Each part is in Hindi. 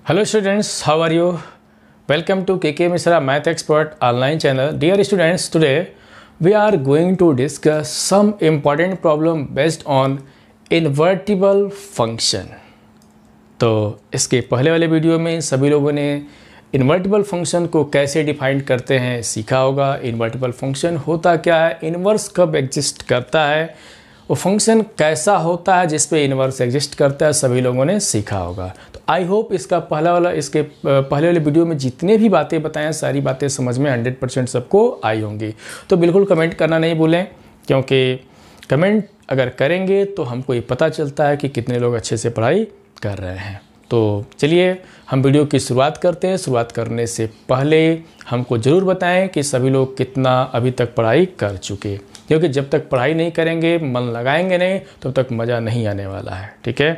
Hello students, how are you? Welcome to KK Misra Math Expert online channel. Dear students, today we are going to discuss some important problem based on invertible function. तो इसके पहले वाले वीडियो में सभी लोगों ने इन्वर्टिबल फंक्शन को कैसे डिफाइन करते हैं सीखा होगा। इन्वर्टिबल फंक्शन होता क्या है, इन्वर्स कब एग्जिस्ट करता है, वो फंक्शन कैसा होता है जिस पे इन्वर्स एग्जिस्ट करता है, सभी लोगों ने सीखा होगा। तो आई होप इसके पहले वाले वीडियो में जितने भी बातें बताएं सारी बातें समझ में 100% सबको आई होंगी। तो बिल्कुल कमेंट करना नहीं भूलें, क्योंकि कमेंट अगर करेंगे तो हमको ये पता चलता है कि कितने लोग अच्छे से पढ़ाई कर रहे हैं। तो चलिए हम वीडियो की शुरुआत करते हैं। शुरुआत करने से पहले हमको ज़रूर बताएं कि सभी लोग कितना अभी तक पढ़ाई कर चुके, क्योंकि जब तक पढ़ाई नहीं करेंगे, मन लगाएंगे नहीं, तब तक मज़ा नहीं आने वाला है। ठीक है,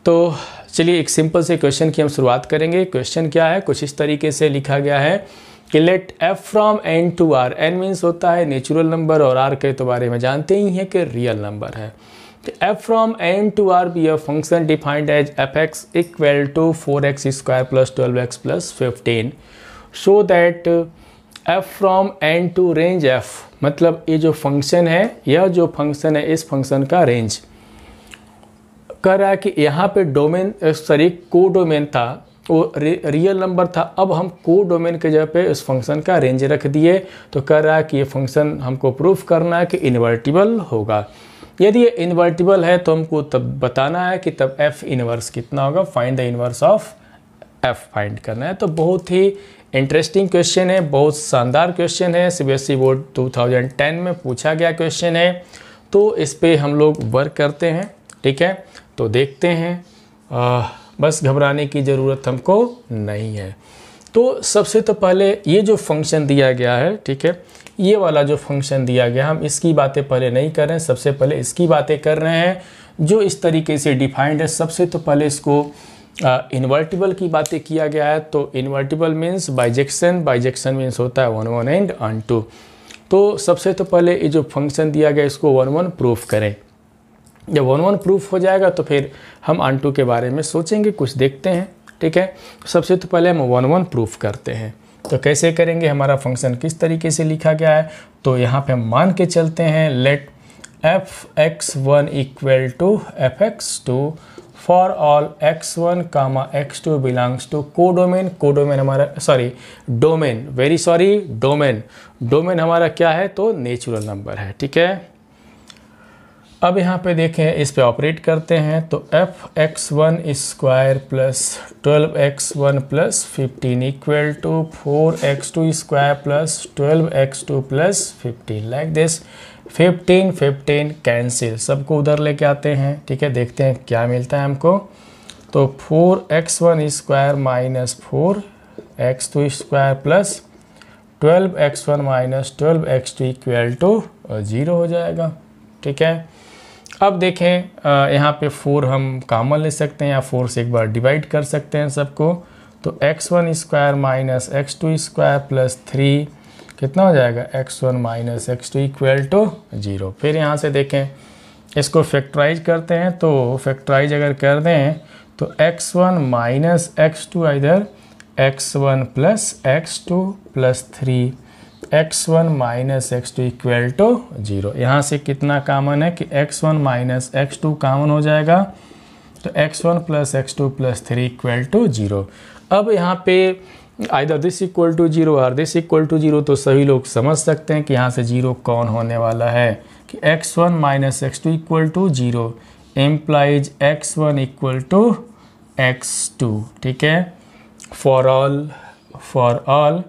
तो चलिए एक सिंपल से क्वेश्चन की हम शुरुआत करेंगे। क्वेश्चन क्या है, कुछ इस तरीके से लिखा गया है कि let f from n to r, n means होता है नेचुरल नंबर और r के तो बारे में जानते ही हैं कि रियल नंबर है। तो f from n to r be a function defined as fx equal to 4x square plus 12x plus 15 so that f from n to range f, मतलब ये जो फंक्शन है, यह जो फंक्शन है इस फंक्शन का रेंज कह रहा है कि यहाँ पे डोमेन को डोमेन था, वो रियल नंबर था। अब हम को डोमेन के जगह पे इस फंक्शन का रेंज रख दिए, तो कह रहा है कि ये फंक्शन हमको प्रूफ करना है कि इन्वर्टिबल होगा। यदि ये इन्वर्टिबल है तो हमको तब बताना है कि तब f इनवर्स कितना होगा, find the inverse of f find करना है। तो बहुत ही इंटरेस्टिंग क्वेश्चन है, बहुत शानदार क्वेश्चन है, सीबीएसई बोर्ड 2010 में पूछा गया क्वेश्चन है। तो इस पे हम लोग वर्क करते हैं। ठीक है, तो देखते हैं, बस घबराने की ज़रूरत हमको नहीं है। तो सबसे तो पहले ये जो फंक्शन दिया गया है, ठीक है, ये वाला जो फंक्शन दिया गया, हम इसकी बातें पहले नहीं कर रहे हैं, सबसे पहले इसकी बातें कर रहे हैं जो इस तरीके से डिफाइंड है। सबसे तो पहले इसको इन्वर्टिबल की बातें किया गया है। तो invertible means bijection, bijection means होता है 1 1 एंड ऑन 2। तो सबसे तो पहले ये जो फंक्शन दिया गया इसको 1 1 प्रूफ करें। जब 1 1 प्रूफ हो जाएगा तो फिर हम ऑन 2 के बारे में सोचेंगे, कुछ देखते हैं। ठीक है, सबसे तो पहले हम 1 1 प्रूफ करते हैं। तो कैसे करेंगे, हमारा फंक्शन किस तरीके से लिखा गया है, तो यहाँ पे हम मान के चलते हैं let fx1 equal to fx2 for all x1 comma x2 belongs to codomain. Codomain हमारा डोमेन हमारा क्या है, तो नेचुरल नंबर है। ठीक है, अब यहाँ पे देखें, इस पे ऑपरेट करते हैं। तो fx1 square plus 12x1 plus 15 equal to 4x2 square plus 12x2 plus 15 like this. 15 cancel, सबको उधर लेके आते हैं। ठीक है, देखते हैं क्या मिलता है हमको। तो 4x1 square minus 4x2 square plus 12x1 minus 12x2 equal to 0 हो जाएगा। ठीक है, अब देखें यहाँ पे 4 हम कॉमन ले सकते हैं या 4 से एक बार डिवाइड कर सकते हैं सबको। तो x1 square minus x2 square plus 3 कितना हो जाएगा, x1 minus x2 equal to 0। फिर यहाँ से देखें, इसको फैक्टराइज करते हैं। तो फैक्टराइज अगर कर दें तो x1 माइनस x2 इधर x1 plus x2 plus 3 x1 minus x2 equal to 0। यहाँ से कितना कॉमन है कि x1 माइनस x2 कॉमन हो जाएगा। तो x1 plus x2 plus 3 equal to 0। अब यहाँ पे आइदर दिस इक्वल टू 0 और दिस इक्वल टू 0, तो सभी लोग समझ सकते हैं कि यहाँ से 0 कौन होने वाला है कि x1 minus x2 equal to 0 implies x1 equal to x2। ठीक है, फॉर ऑल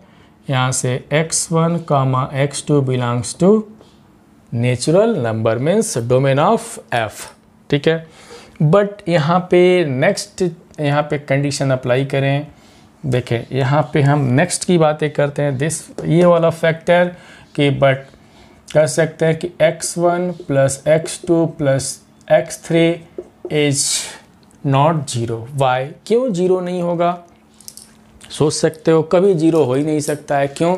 यहाँ से x1 comma x2 belongs to natural number means domain of f। ठीक है, बट यहाँ पे नेक्स्ट यहाँ पे कंडीशन अप्लाई करें। देखें, यहाँ पे हम नेक्स्ट की बातें करते हैं, ये वाला फैक्टर कि बट कर सकते हैं कि x1 plus x2 plus x3 is not 0। Why, क्यों 0 नहीं होगा, सोच सकते हो, कभी 0 हो ही नहीं सकता है। क्यों,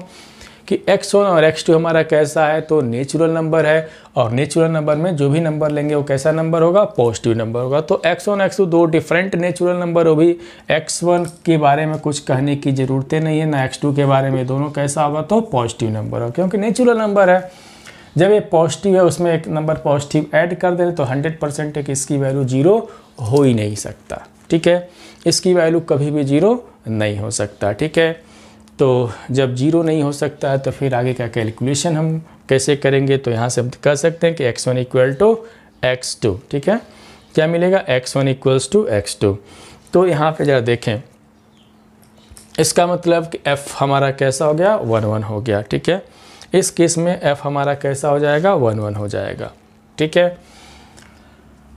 कि x1 और x2 हमारा कैसा है, तो नेचुरल नंबर है, और नेचुरल नंबर में जो भी नंबर लेंगे वो कैसा नंबर होगा, पॉजिटिव नंबर होगा। तो x1 x2 दो डिफरेंट नेचुरल नंबर हो भी, x1 के बारे में कुछ कहने की ज़रूरत नहीं है ना x2 के बारे में, दोनों कैसा होगा, तो पॉजिटिव नंबर होगा, क्योंकि नेचुरल नंबर है। जब ये पॉजिटिव है उसमें एक नंबर पॉजिटिव ऐड कर दें तो 100% है कि इसकी वैल्यू 0 हो ही नहीं सकता। ठीक है, इसकी वैल्यू कभी भी 0 नहीं हो सकता। ठीक है, तो जब 0 नहीं हो सकता है तो फिर आगे का कैलकुलेशन हम कैसे करेंगे, तो यहाँ से हम कह सकते हैं कि x1 इक्वल टू x2। ठीक है, क्या मिलेगा, x1 इक्वल्स टू x2। तो यहाँ पे ज़रा देखें, इसका मतलब कि f हमारा कैसा हो गया, 1 1 हो गया। ठीक है, इस केस में f हमारा कैसा हो जाएगा, 1 1 हो जाएगा। ठीक है,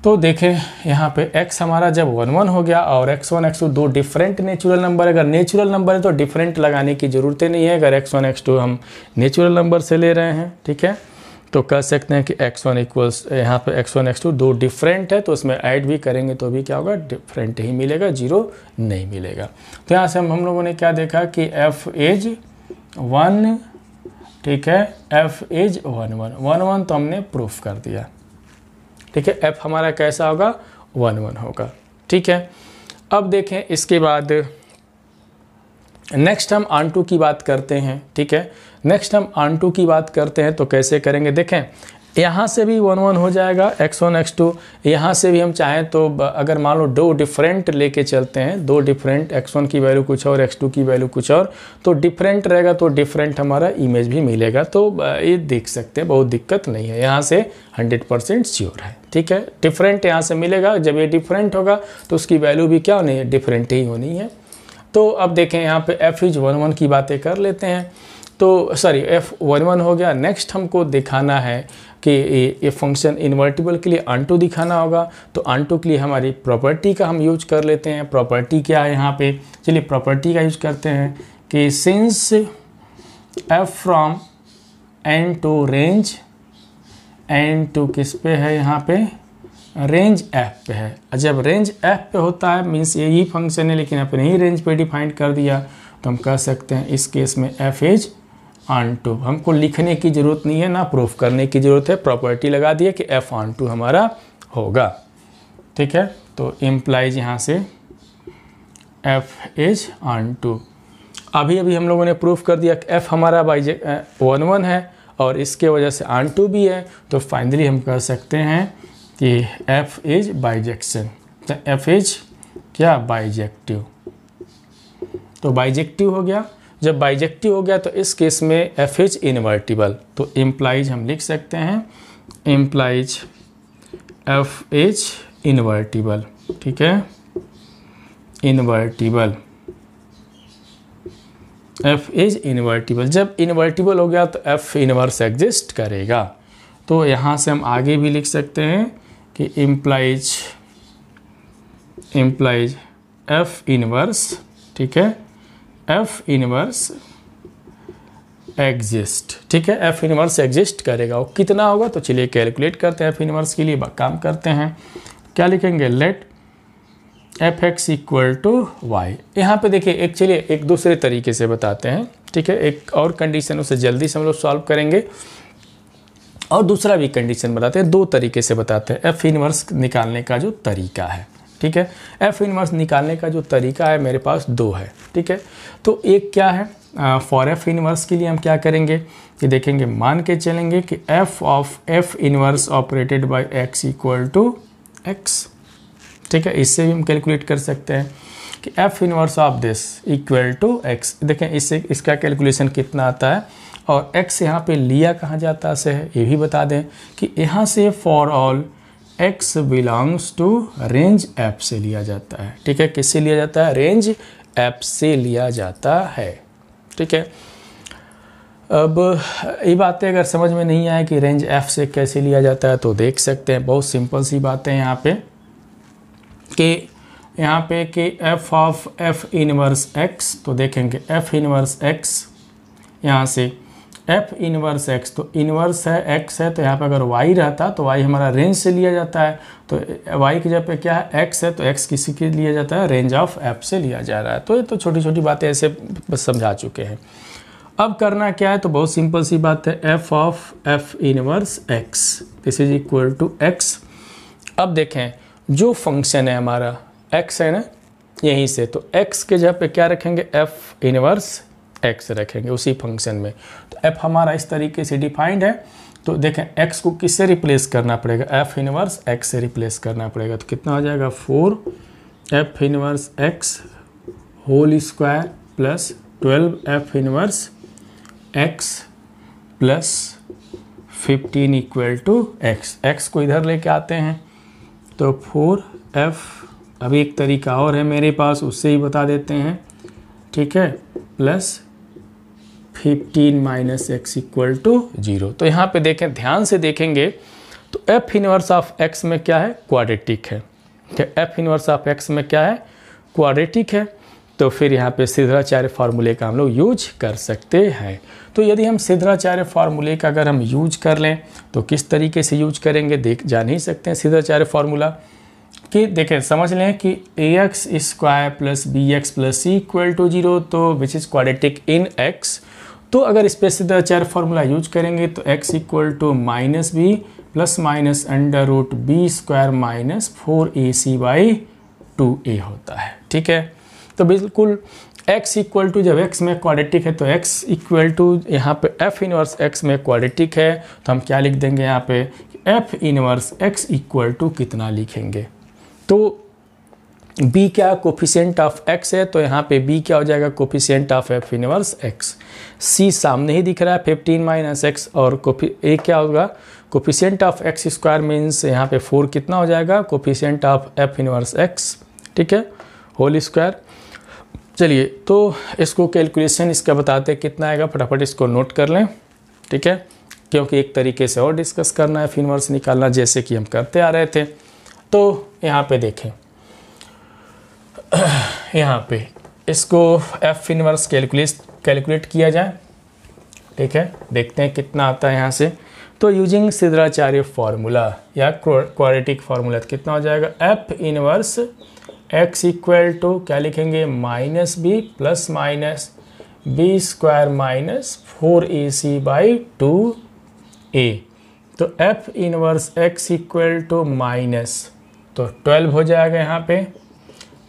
तो देखें यहाँ पे x हमारा जब 1 1 हो गया और x1 x2 दो डिफरेंट नेचुरल नंबर, अगर नेचुरल नंबर है तो डिफरेंट लगाने की ज़रूरत नहीं है। अगर x1 x2 हम नेचुरल नंबर से ले रहे हैं, ठीक है, तो कह सकते हैं कि x1 इक्वल्स, यहाँ पे x1 x2 दो डिफरेंट है तो उसमें ऐड भी करेंगे तो भी क्या होगा, डिफरेंट ही मिलेगा, 0 नहीं मिलेगा। तो यहाँ से हम लोगों ने क्या देखा कि f इज 1, ठीक है, f इज 1 1 1 1 तो हमने प्रूफ कर दिया। ठीक है, f हमारा कैसा होगा, 1 1 होगा। ठीक है, अब देखें इसके बाद नेक्स्ट हम ऑन टू की बात करते हैं। ठीक है, नेक्स्ट हम ऑन टू की बात करते हैं तो कैसे करेंगे, देखें यहाँ से भी 1 1 हो जाएगा x1 x2, यहाँ से भी हम चाहें तो अगर मान लो दो डिफरेंट लेके चलते हैं, दो डिफरेंट, x1 की वैल्यू कुछ और x2 की वैल्यू कुछ और, तो डिफरेंट रहेगा तो डिफरेंट हमारा इमेज भी मिलेगा। तो ये देख सकते हैं, बहुत दिक्कत नहीं है, यहाँ से 100% श्योर है। ठीक है, डिफरेंट यहाँ से मिलेगा, जब ये डिफरेंट होगा तो उसकी वैल्यू भी क्या होनी है, डिफरेंट ही होनी है। तो अब देखें यहाँ पे f इज 1 1 की बातें कर लेते हैं। तो सॉरी, f 1 1 हो गया। नेक्स्ट हमको दिखाना है कि ये फंक्शन इन्वर्टिबल के लिए ऑन-टू दिखाना होगा। तो ऑन-टू के लिए हमारी प्रॉपर्टी का हम यूज कर लेते हैं। प्रॉपर्टी क्या है यहाँ पे, चलिए प्रॉपर्टी का यूज करते हैं कि since f from n to range, n to किस पे है, यहाँ पे रेंज f पे है। जब रेंज f पे होता है मीन्स यही फंक्शन है, लेकिन अपने ही रेंज पे डिफाइन कर दिया तो हम कह सकते हैं इस केस में f इज ऑन टू। हमको लिखने की ज़रूरत नहीं है, ना प्रूफ करने की ज़रूरत है, प्रॉपर्टी लगा दिए कि f ऑन टू हमारा होगा। ठीक है, तो इम्प्लाइज यहाँ से f इज ऑन टू। अभी हम लोगों ने प्रूफ कर दिया कि f हमारा 1 1 है और इसके वजह से ऑन टू भी है, तो फाइनली हम कह सकते हैं कि f is bijection. f is क्या, बाइजेक्टिव। तो बाइजेक्टिव हो गया। जब बाइजेक्टिव हो गया तो इस केस में f इज इन्वर्टिबल। तो इम्प्लाइज हम लिख सकते हैं, इम्प्लाइज f इज इन्वर्टिबल। ठीक है, इन्वर्टिबल, f इज इन्वर्टिबल। जब इन्वर्टिबल हो गया तो f इनवर्स एग्जिस्ट करेगा। तो यहाँ से हम आगे भी लिख सकते हैं कि इम्प्लाइज f इनवर्स, ठीक है, f इनवर्स एग्जिस्ट। ठीक है, f इनवर्स एग्जिस्ट करेगा। और कितना होगा तो चलिए कैलकुलेट करते हैं। f इनवर्स के लिए काम करते हैं, क्या लिखेंगे, let fx equal to y। यहाँ पे देखिए एक, चलिए एक दूसरे तरीके से बताते हैं। ठीक है, एक और कंडीशन उसे जल्दी से हम लोग सॉल्व करेंगे और दूसरा भी कंडीशन बताते हैं। दो तरीके से बताते हैं f इनवर्स निकालने का जो तरीका है। ठीक है, f इनवर्स निकालने का जो तरीका है मेरे पास दो है। ठीक है, तो एक क्या है, फॉर f इनवर्स के लिए हम क्या करेंगे कि देखेंगे, मान के चलेंगे कि f of f inverse operated by x equal to x। ठीक है, इससे भी हम कैलकुलेट कर सकते हैं कि f inverse of this equal to x। देखें इससे इसका कैलकुलेशन कितना आता है, और x यहाँ पे लिया कहाँ जाता से है ये भी बता दें कि यहाँ से for all x belongs to range f से लिया जाता है। ठीक है, किससे लिया जाता है, रेंज f से लिया जाता है। ठीक है, अब ये बातें अगर समझ में नहीं आए कि रेंज f से कैसे लिया जाता है तो देख सकते हैं, बहुत सिंपल सी बात है यहाँ पे कि f of f inverse x। तो देखेंगे f इनवर्स x, यहाँ से f इनवर्स x, तो इनवर्स है x है, तो यहाँ पे अगर y रहता तो y हमारा रेंज से लिया जाता है। तो y की जगह पे क्या है, x है, तो x किसी के लिया जाता है, रेंज ऑफ f से लिया जा रहा है। तो ये तो छोटी छोटी बातें ऐसे बस समझा चुके हैं। अब करना क्या है, तो बहुत सिंपल सी बात है, f of f inverse x this is equal to x. अब देखें जो फंक्शन है हमारा एक्स है ना, यहीं से तो x के जगह पे क्या रखेंगे, एफ इनवर्स x रखेंगे उसी फंक्शन में। तो f हमारा इस तरीके से डिफाइंड है। तो देखें x को किससे रिप्लेस करना पड़ेगा, एफ इनवर्स x से रिप्लेस करना पड़ेगा। तो कितना हो जाएगा 4 f inverse x whole square plus 12 f inverse x plus 15 equal to x को इधर लेके आते हैं तो 4f, अभी एक तरीका और है मेरे पास, उससे ही बता देते हैं, ठीक है, plus 15 minus x equal to 0। तो यहाँ पे देखें, ध्यान से देखेंगे तो एफ इनवर्स ऑफ एक्स में क्या है, क्वाड्रेटिक है। एफ इनवर्स ऑफ एक्स में क्या है, क्वाड्रेटिक है। तो फिर यहाँ पे सिद्धाचार्य फार्मूले का हम लोग यूज कर सकते हैं। तो यदि हम सिद्धाचार्य फार्मूले का अगर हम यूज कर लें तो किस तरीके से यूज करेंगे, जान ही सकते हैं सिद्धाचार्य फार्मूला कि देखें, समझ लें कि ax square plus bx plus c equal to 0, तो which is quadratic in x। तो अगर इस पर सिद्धाचार्य फार्मूला यूज करेंगे तो x equal to minus b plus minus under root b square minus 4ac by 2a होता है, ठीक है। तो बिल्कुल x इक्वल टू, जब x में क्वाड्रेटिक है तो x इक्वल टू यहाँ पे f इनवर्स x में क्वाड्रेटिक है, तो हम क्या लिख देंगे यहाँ पे, f inverse x equal to कितना लिखेंगे, तो b क्या कोफिशिएंट ऑफ x है, तो यहाँ पे b क्या हो जाएगा, coefficient of f inverse x। c सामने ही दिख रहा है 15 माइनस एक्स, और a क्या होगा, coefficient of x square means यहाँ पे 4 कितना हो जाएगा, coefficient of f inverse x, ठीक है, होल स्क्वायर। चलिए तो इसको कैलकुलेशन इसका बताते हैं कितना आएगा, फटाफट इसको नोट कर लें, ठीक है, क्योंकि एक तरीके से और डिस्कस करना है, इनवर्स निकालना, जैसे कि हम करते आ रहे थे। तो यहाँ पे देखें, यहाँ पे इसको एफ इनवर्स कैलकुलेट किया जाए, ठीक है, देखते हैं कितना आता है यहाँ से। तो यूजिंग सिद्धाचार्य फार्मूला या क्वाड्रेटिक फार्मूला कितना हो जाएगा, f inverse x equal to क्या लिखेंगे, minus b plus minus b square minus 4ac by 2a। तो f inverse x equal to minus, तो 12 हो जाएगा यहाँ पे,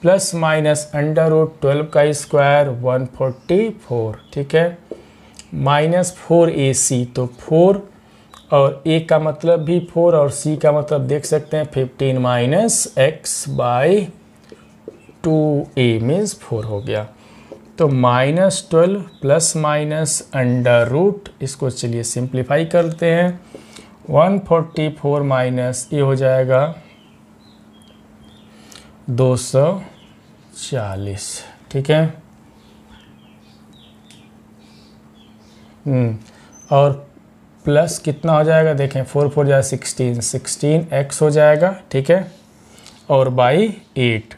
प्लस माइनस अंडर रूट 12 का स्क्वायर 144, ठीक है, माइनस 4ac, तो 4 और a का मतलब भी 4 और c का मतलब देख सकते हैं 15 minus x by 2a means 4 हो गया। तो -12 प्लस माइनस अंडर रूट, इसको चलिए सिंप्लीफाई करते हैं, 144 माइनस ये हो जाएगा 240, ठीक है। और प्लस कितना हो जाएगा, देखें 4 4 जा 16x हो जाएगा, ठीक है, और बाई 8,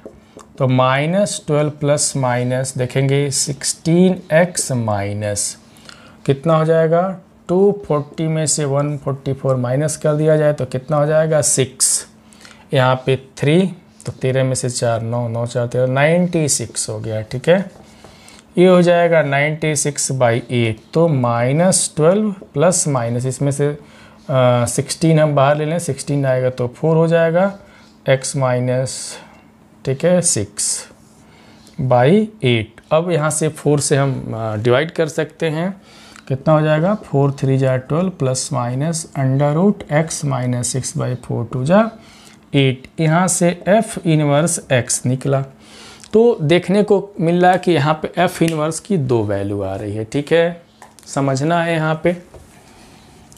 तो -12 प्लस माइनस देखेंगे 16x माइनस कितना हो जाएगा, 240 में से 144 माइनस कर दिया जाए तो कितना हो जाएगा 6, यहाँ पे 3, तो 13 में से 4 9 9 4 13 96 हो गया, ठीक है। ये हो जाएगा 96 बाई 8, तो -12 प्लस माइनस इसमें से 16 हम बाहर ले लें, 16 आएगा तो 4 हो जाएगा, x माइनस, ठीक है, 6 बाई 8। अब यहाँ से 4 से हम डिवाइड कर सकते हैं, कितना हो जाएगा, 4 3 जा 12 plus minus under root x minus 6 by 4 2 जा 8। यहाँ से f इनवर्स x निकला। तो देखने को मिल रहा है कि यहाँ पे f इनवर्स की 2 वैल्यू आ रही है, ठीक है, समझना है। यहाँ पे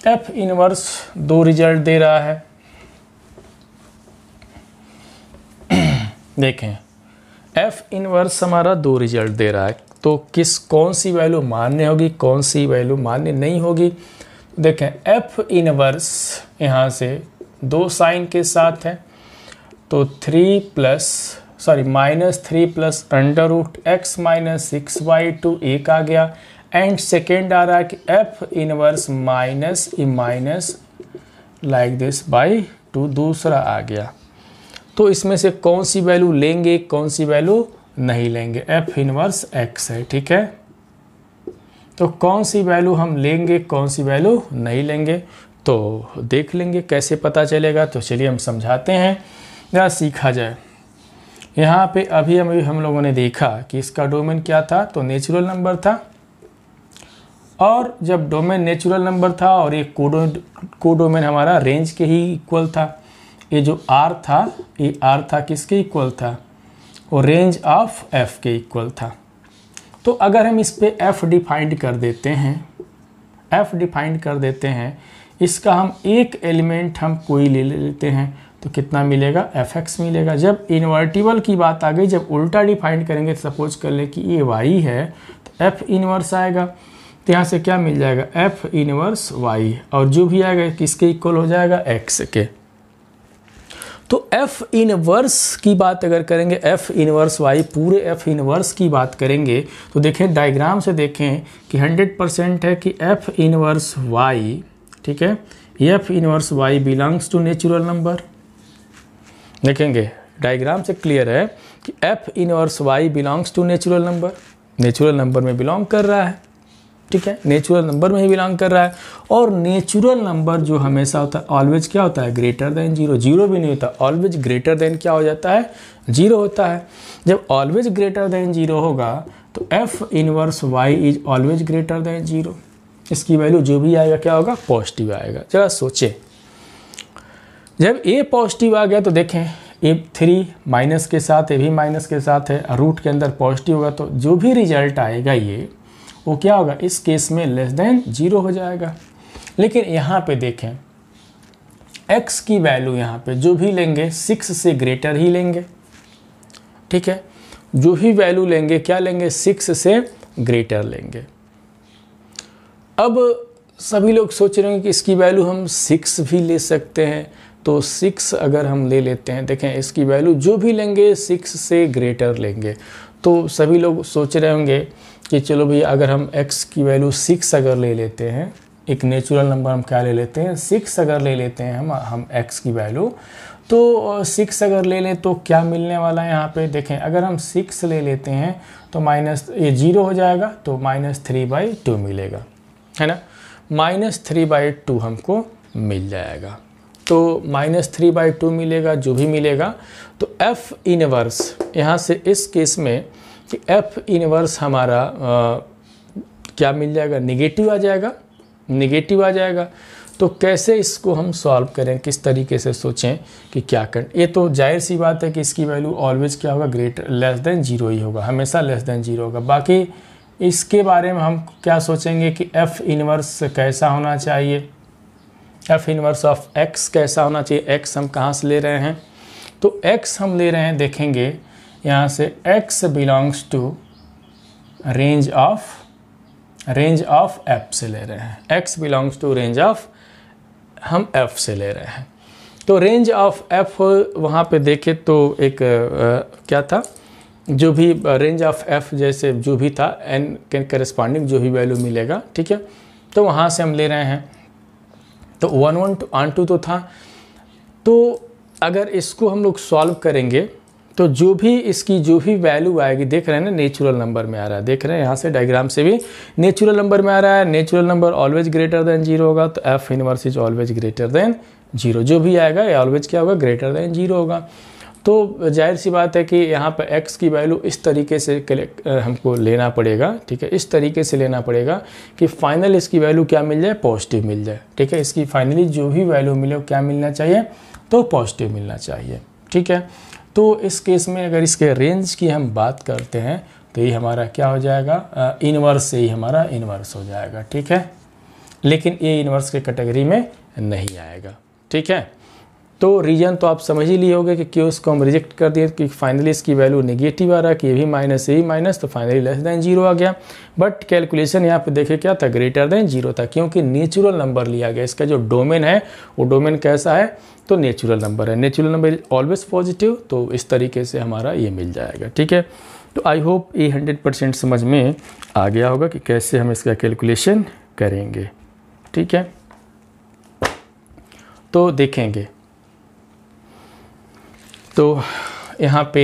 f इनवर्स 2 रिजल्ट दे रहा है। देखें f इनवर्स हमारा 2 रिजल्ट दे रहा है, तो कौन सी वैल्यू मान्य होगी, कौन सी वैल्यू मान्य नहीं होगी। देखें f इनवर्स यहाँ से 2 साइन के साथ है, तो -3 plus under root x minus 6 by 2 एक आ गया, एंड सेकेंड आ रहा है कि f inverse minus like this by 2 दूसरा आ गया। तो इसमें से कौन सी वैल्यू लेंगे, कौन सी वैल्यू नहीं लेंगे, f इनवर्स x है, ठीक है। तो कौन सी वैल्यू हम लेंगे, कौन सी वैल्यू नहीं लेंगे, तो देख लेंगे कैसे पता चलेगा। तो चलिए हम समझाते हैं या सीखा जाए। यहाँ पे अभी हम लोगों ने देखा कि इसका डोमेन क्या था, तो नेचुरल नंबर था। और जब डोमेन नेचुरल नंबर था और ये कोडोमेन हमारा रेंज के ही इक्वल था, ये जो R था, ये R था किसके इक्वल था, और रेंज ऑफ F के इक्वल था। तो अगर हम इस पे F डिफाइंड कर देते हैं, इसका हम एक एलिमेंट हम कोई ले लेते हैं, तो कितना मिलेगा, fx मिलेगा। जब इन्वर्टिबल की बात आ गई, जब उल्टा डिफाइंड करेंगे, सपोज कर ले कि ये y है, तो f इनवर्स आएगा। तो यहाँ से क्या मिल जाएगा, f इनवर्स y, और जो भी आएगा किसके इक्वल हो जाएगा, x के। तो f इनवर्स की बात अगर करेंगे, f इनवर्स y, पूरे f इनवर्स की बात करेंगे, तो देखें डायग्राम से देखें कि 100% है कि f इनवर्स y, ठीक है, f inverse y belongs to natural number. देखेंगे डायग्राम से क्लियर है कि f inverse y belongs to natural number, natural number में बिलोंग कर रहा है, ठीक है, नेचुरल नंबर में ही बिलोंग कर रहा है। और नेचुरल नंबर जो हमेशा होता है, ऑलवेज क्या होता है, ग्रेटर देन जीरो। जीरो भी नहीं होता, ऑलवेज ग्रेटर देन क्या हो जाता है, जीरो होता है। जब ऑलवेज ग्रेटर देन जीरो होगा तो f inverse y is always greater than zero. इसकी वैल्यू जो भी आएगा क्या होगा, पॉजिटिव आएगा। जरा सोचें, जब a पॉजिटिव आ गया तो देखें ए 3 माइनस के साथ, ए भी माइनस के साथ है, रूट के अंदर पॉजिटिव होगा, तो जो भी रिजल्ट आएगा ये वो क्या होगा, इस केस में लेस देन जीरो हो जाएगा। लेकिन यहाँ पे देखें x की वैल्यू यहाँ पे जो भी लेंगे 6 से ग्रेटर ही लेंगे, ठीक है, जो भी वैल्यू लेंगे क्या लेंगे, 6 से ग्रेटर लेंगे। अब सभी लोग सोच रहे हैं कि इसकी वैल्यू हम 6 भी ले सकते हैं, तो 6 अगर हम ले लेते हैं, देखें इसकी वैल्यू जो भी लेंगे 6 से ग्रेटर लेंगे। तो सभी लोग सोच रहे होंगे कि चलो भैया अगर हम x की वैल्यू 6 अगर ले लेते हैं, एक नेचुरल नंबर हम क्या ले लेते हैं, 6 अगर ले लेते हैं हम x की वैल्यू, तो 6 अगर ले लें तो क्या मिलने वाला है यहाँ पे, देखें अगर हम 6 ले लेते हैं तो माइनस ये 0 हो जाएगा, तो -3/2 मिलेगा, है ना, -3/2 हमको मिल जाएगा। तो -3/2 मिलेगा, जो भी मिलेगा। तो f इनवर्स यहाँ से इस केस में कि f इनवर्स हमारा क्या मिल जाएगा, निगेटिव आ जाएगा, निगेटिव आ जाएगा। तो कैसे इसको हम सॉल्व करें, किस तरीके से सोचें कि क्या करें। ये तो जाहिर सी बात है कि इसकी वैल्यू ऑलवेज क्या होगा, ग्रेटर लेस देन जीरो ही होगा, हमेशा लेस देन जीरो होगा। बाकी इसके बारे में हम क्या सोचेंगे कि f इनवर्स कैसा होना चाहिए, f इनवर्स ऑफ x कैसा होना चाहिए। x हम कहाँ से ले रहे हैं, तो x हम ले रहे हैं, देखेंगे यहाँ से x belongs to range of f से ले रहे हैं, x belongs to range of, हम f से ले रहे हैं। तो रेंज ऑफ f वहाँ पे देखें तो एक क्या था, जो भी रेंज ऑफ f जैसे जो भी था n के करस्पॉन्डिंग जो भी वैल्यू मिलेगा, ठीक है, तो वहाँ से हम ले रहे हैं। तो 1 1 2 2 तो था। तो अगर इसको हम लोग सॉल्व करेंगे तो जो भी इसकी जो भी वैल्यू आएगी, देख रहे हैं ना नेचुरल नंबर में आ रहा है, देख रहे हैं यहाँ से डायग्राम से भी नेचुरल नंबर में आ रहा है। Natural number always greater than zero होगा, तो f inverse is always greater than zero, जो भी आएगा ये ऑलवेज क्या होगा, ग्रेटर देन जीरो होगा। तो जाहिर सी बात है कि यहाँ पर x की वैल्यू इस तरीके से हमको लेना पड़ेगा, ठीक है, इस तरीके से लेना पड़ेगा कि फाइनल इसकी वैल्यू क्या मिल जाए, पॉजिटिव मिल जाए, ठीक है। इसकी फाइनली जो भी वैल्यू मिले वो क्या मिलना चाहिए, तो पॉजिटिव मिलना चाहिए, ठीक है। तो इस केस में अगर इसके रेंज की हम बात करते हैं तो ये हमारा क्या हो जाएगा, इनवर्स से ही हमारा इनवर्स हो जाएगा, ठीक है। लेकिन ये इनवर्स के कैटेगरी में नहीं आएगा, ठीक है। तो रीजन तो आप समझ ही लिए होंगे कि क्यों इसको हम रिजेक्ट कर दिए, कि फाइनली इसकी वैल्यू नेगेटिव आ रहा है, कि ये भी माइनस, ये भी माइनस, तो फाइनली लेस देन जीरो आ गया। बट कैलकुलेशन यहाँ पे देखे क्या था, ग्रेटर देन जीरो था, क्योंकि नेचुरल नंबर लिया गया। इसका जो डोमेन है वो डोमेन कैसा है, तो नेचुरल नंबर है, नेचुरल नंबर ऑलवेज पॉजिटिव। तो इस तरीके से हमारा ये मिल जाएगा, ठीक है। तो आई होप ये 100% समझ में आ गया होगा कि कैसे हम इसका कैलकुलेशन करेंगे, ठीक है। तो देखेंगे, तो यहाँ पे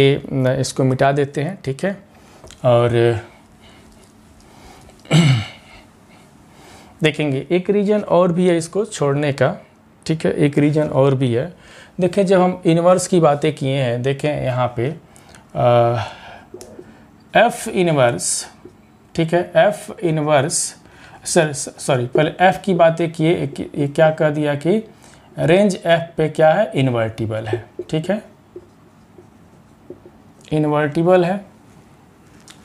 इसको मिटा देते हैं, ठीक है। और देखेंगे एक रीजन और भी है इसको छोड़ने का, ठीक है, एक रीजन और भी है। देखें जब हम इन्वर्स की बातें किए हैं, देखें यहाँ पे एफ इन्वर्स, ठीक है, एफ इन्वर्स सॉरी पहले एफ की बातें किए, ये क्या कह दिया कि रेंज एफ पे क्या है, इन्वर्टिबल है, ठीक है, इन्वर्टिबल है।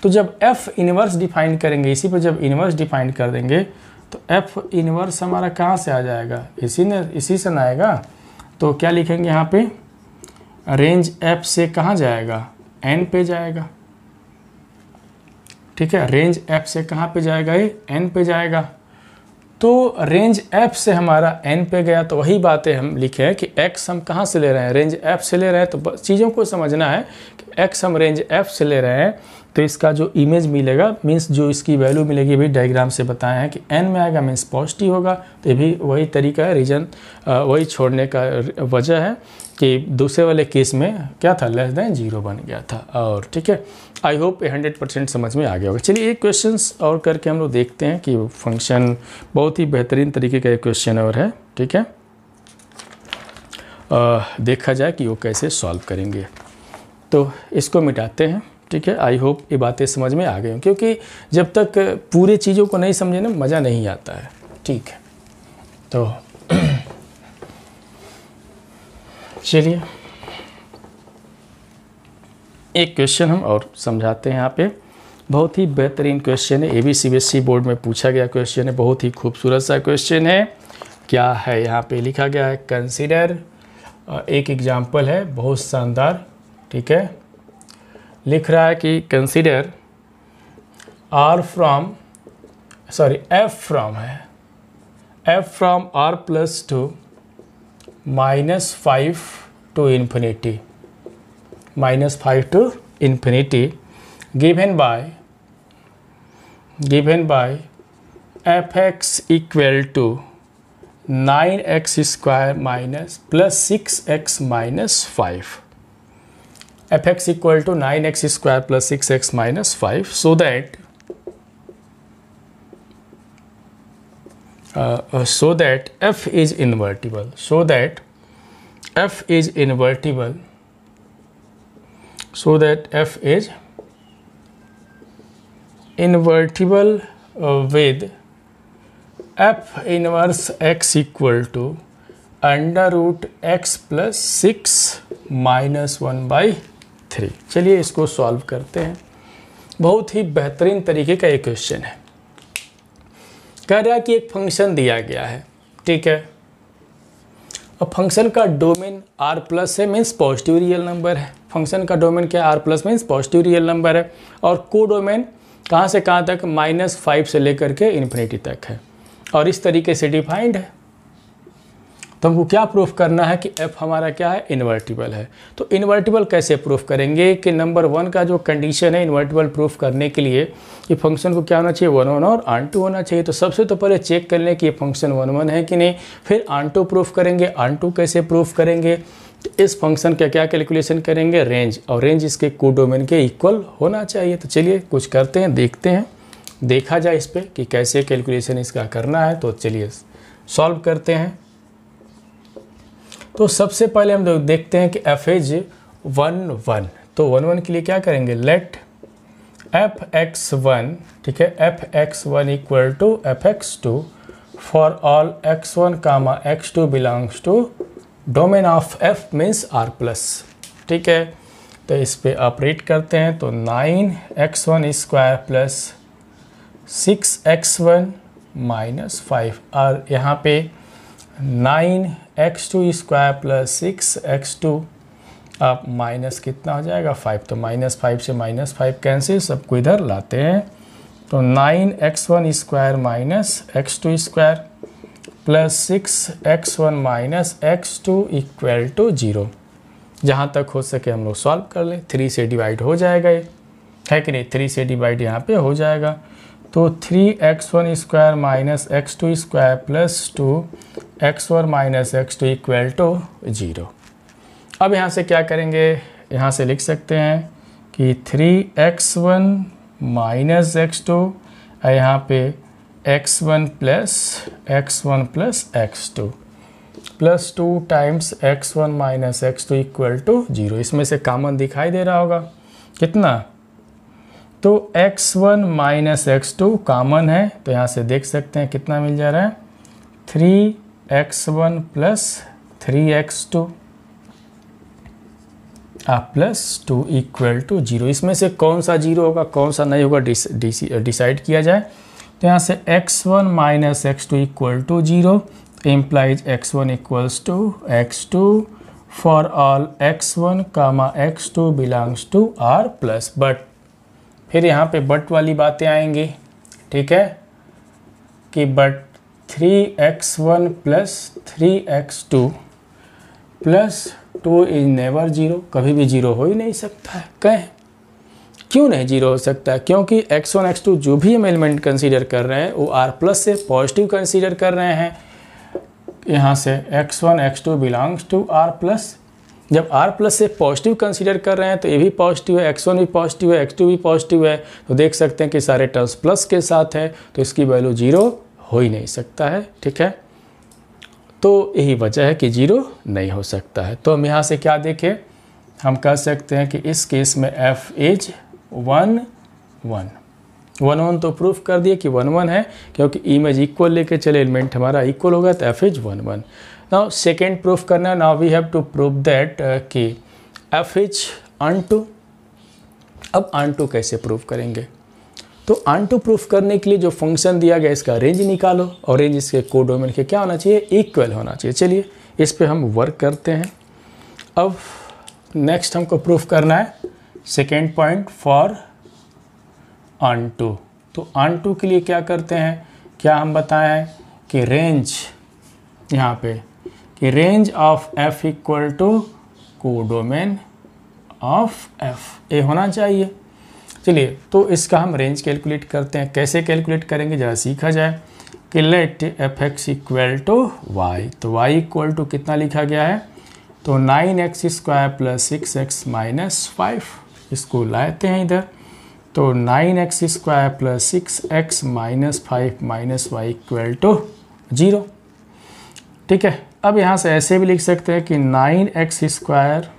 तो जब एफ इन्वर्स डिफाइन करेंगे, इसी पर जब इन्वर्स डिफाइन कर देंगे तो एफ इन्वर्स हमारा कहाँ से आ जाएगा, इसी से ना आएगा। तो क्या लिखेंगे यहाँ पे, रेंज एफ से कहाँ जाएगा, एन पे जाएगा, ठीक है, रेंज एफ से कहाँ पे जाएगा, ये एन पे जाएगा। तो रेंज एफ से हमारा एन पे गया, तो वही बातें हम लिखे हैं कि एक्स हम कहाँ से ले रहे हैं, रेंज एफ से ले रहे हैं। तो चीज़ों को समझना है कि एक्स हम रेंज एफ से ले रहे हैं, तो इसका जो इमेज मिलेगा मीन्स जो इसकी वैल्यू मिलेगी भी डायग्राम से बताए हैं कि एन में आएगा मीन्स पॉजिटिव होगा। तो ये भी वही तरीका है, रीजन वही छोड़ने का वजह है कि दूसरे वाले केस में क्या था, लेस देन 0 बन गया था। और ठीक है, आई होप 100% समझ में आ गया होगा। चलिए एक क्वेश्चंस और करके हम लोग देखते हैं कि फंक्शन बहुत ही बेहतरीन तरीके का एक क्वेश्चन और है, ठीक है, देखा जाए कि वो कैसे सॉल्व करेंगे। तो इसको मिटाते हैं, ठीक है। आई होप ये बातें समझ में आ गई, क्योंकि जब तक पूरे चीज़ों को नहीं समझे ना मज़ा नहीं आता है, ठीक है। तो चलिए एक क्वेश्चन हम और समझाते हैं यहाँ पे। बहुत ही बेहतरीन क्वेश्चन है, ABCBSE बोर्ड में पूछा गया क्वेश्चन है, बहुत ही खूबसूरत सा क्वेश्चन है। क्या है यहाँ पे लिखा गया है, कंसीडर, एक एग्जाम्पल है बहुत शानदार, ठीक है। लिख रहा है कि कंसीडर एफ फ्रॉम है, F from R + 2 -5 to infinity, -5 to infinity, given by fx equal to 9x square plus 6x minus 5, fx equal to 9x square plus 6x minus 5, so that f is invertible, with f inverse x equal to √x plus 6 minus 1/3। चलिए इसको सॉल्व करते हैं। बहुत ही बेहतरीन तरीके का एक क्वेश्चन है। कह रहा है कि एक फंक्शन दिया गया है, ठीक है, और फंक्शन का डोमेन R+ है, मीन्स पॉजिटिव रियल नंबर है। फंक्शन का डोमेन क्या है, R+ means positive real number है, और को डोमेन कहाँ से कहाँ तक, -5 से लेकर के इन्फिनिटी तक है, और इस तरीके से डिफाइंड है। तो हमको क्या प्रूफ करना है कि f हमारा क्या है, इन्वर्टिबल है। तो इन्वर्टिबल कैसे प्रूफ करेंगे कि नंबर 1 का जो कंडीशन है इन्वर्टिबल प्रूफ करने के लिए कि फंक्शन को क्या होना चाहिए, 1 1 और ऑन टू होना चाहिए। तो सबसे तो पहले चेक कर लें कि ये फंक्शन 1 1 है कि नहीं, फिर ऑन टू प्रूफ करेंगे। ऑन टू कैसे प्रूफ करेंगे, तो इस फंक्शन का क्या कैलकुलेशन करेंगे, रेंज, और रेंज इसके कोडोमेन के इक्वल होना चाहिए। तो चलिए कुछ करते हैं, देखते हैं, देखा जाए इस पर कि कैसे कैलकुलेशन इसका करना है। तो चलिए सॉल्व करते हैं। तो सबसे पहले हम लोग देखते हैं कि f इज 1 1। तो 1 1 के लिए क्या करेंगे, लेट fx1, ठीक है, fx1 equal to fx2 for all x1 comma x2 belongs to domain of f means R+, ठीक है। तो इस पे ऑपरेट करते हैं। तो 9x1 square plus 6x1 minus 5, और यहाँ पे 9x2 स्क्वायर प्लस 6x2, अब माइनस कितना हो जाएगा, 5। तो -5 से -5 कैंसिल, सबको इधर लाते हैं। तो 9x1 square minus x2 square plus 6x1 minus x2 equal to 0। जहाँ तक हो सके हम लोग सॉल्व कर लें। 3 से डिवाइड हो जाएगा, ये है कि नहीं, 3 से डिवाइड यहाँ पे हो जाएगा। तो 3x1 square minus x2 square plus 2x1 minus x2 equal to 0। अब यहाँ से क्या करेंगे, यहाँ से लिख सकते हैं कि 3x1 माइनस x2, यहाँ पे x1 plus x2 plus 2 times x1 minus x2 equal to 0। इसमें से कॉमन दिखाई दे रहा होगा कितना, तो x1 माइनस x2 कॉमन है, तो यहाँ से देख सकते हैं कितना मिल जा रहा है 3x1 plus 3x2 plus 2 equal to 0। इसमें से कौन सा 0 होगा कौन सा नहीं होगा डिसाइड किया जाए। तो यहाँ से x1 minus x2 equal to 0 implies x1 equals to x2 for all x1 comma x2 belongs to R plus but, फिर यहाँ पे बट वाली बातें आएंगी, ठीक है, कि but 3x1 plus 3x2 plus 2 is never 0, कभी भी 0 हो ही नहीं सकता है। कहें क्यों नहीं 0 हो सकता है, क्योंकि x1 x2 जो भी हम एलिमेंट कंसीडर कर रहे हैं वो R प्लस से पॉजिटिव कंसीडर कर रहे हैं। यहाँ से x1 x2 belongs to R plus, जब R प्लस से पॉजिटिव कंसीडर कर रहे हैं तो ये भी पॉजिटिव है, x1 भी पॉजिटिव है, x2 भी पॉजिटिव है, तो देख सकते हैं कि सारे टर्म्स प्लस के साथ है, तो इसकी वैल्यू 0 हो ही नहीं सकता है, ठीक है। तो यही वजह है कि 0 नहीं हो सकता है। तो हम यहाँ से क्या देखें, हम कह सकते हैं कि इस केस में f इज 1 1 तो प्रूफ कर दिए कि 1 1 है, क्योंकि इमेज इक्वल लेके चले एलिमेंट हमारा इक्वल होगा, तो f is 1 1। Now second proof करना है, now we have to prove that कि f इज अनटू। अब अनटू कैसे प्रूफ करेंगे, तो अनटू प्रूफ करने के लिए जो फंक्शन दिया गया इसका रेंज निकालो, और रेंज इसके कोडोमेन के क्या होना चाहिए, इक्वल होना चाहिए। चलिए इस पे हम वर्क करते हैं। अब नेक्स्ट हमको प्रूफ करना है सेकेंड पॉइंट फॉर अनटू। तो अनटू के लिए क्या करते हैं, क्या हम बताएं कि रेंज यहाँ पे कि range of f equal to codomain of f, ये होना चाहिए। चलिए तो इसका हम रेंज कैलकुलेट करते हैं। कैसे कैलकुलेट करेंगे जरा सीखा जाए कि let fx equal to y, तो y इक्वल टू कितना लिखा गया है, तो 9x square plus 6x minus 5, इसको लाते हैं इधर, तो 9x square plus 6x minus 5 minus y equal to 0, ठीक है। अब यहाँ से ऐसे भी लिख सकते हैं कि 9x स्क्वायर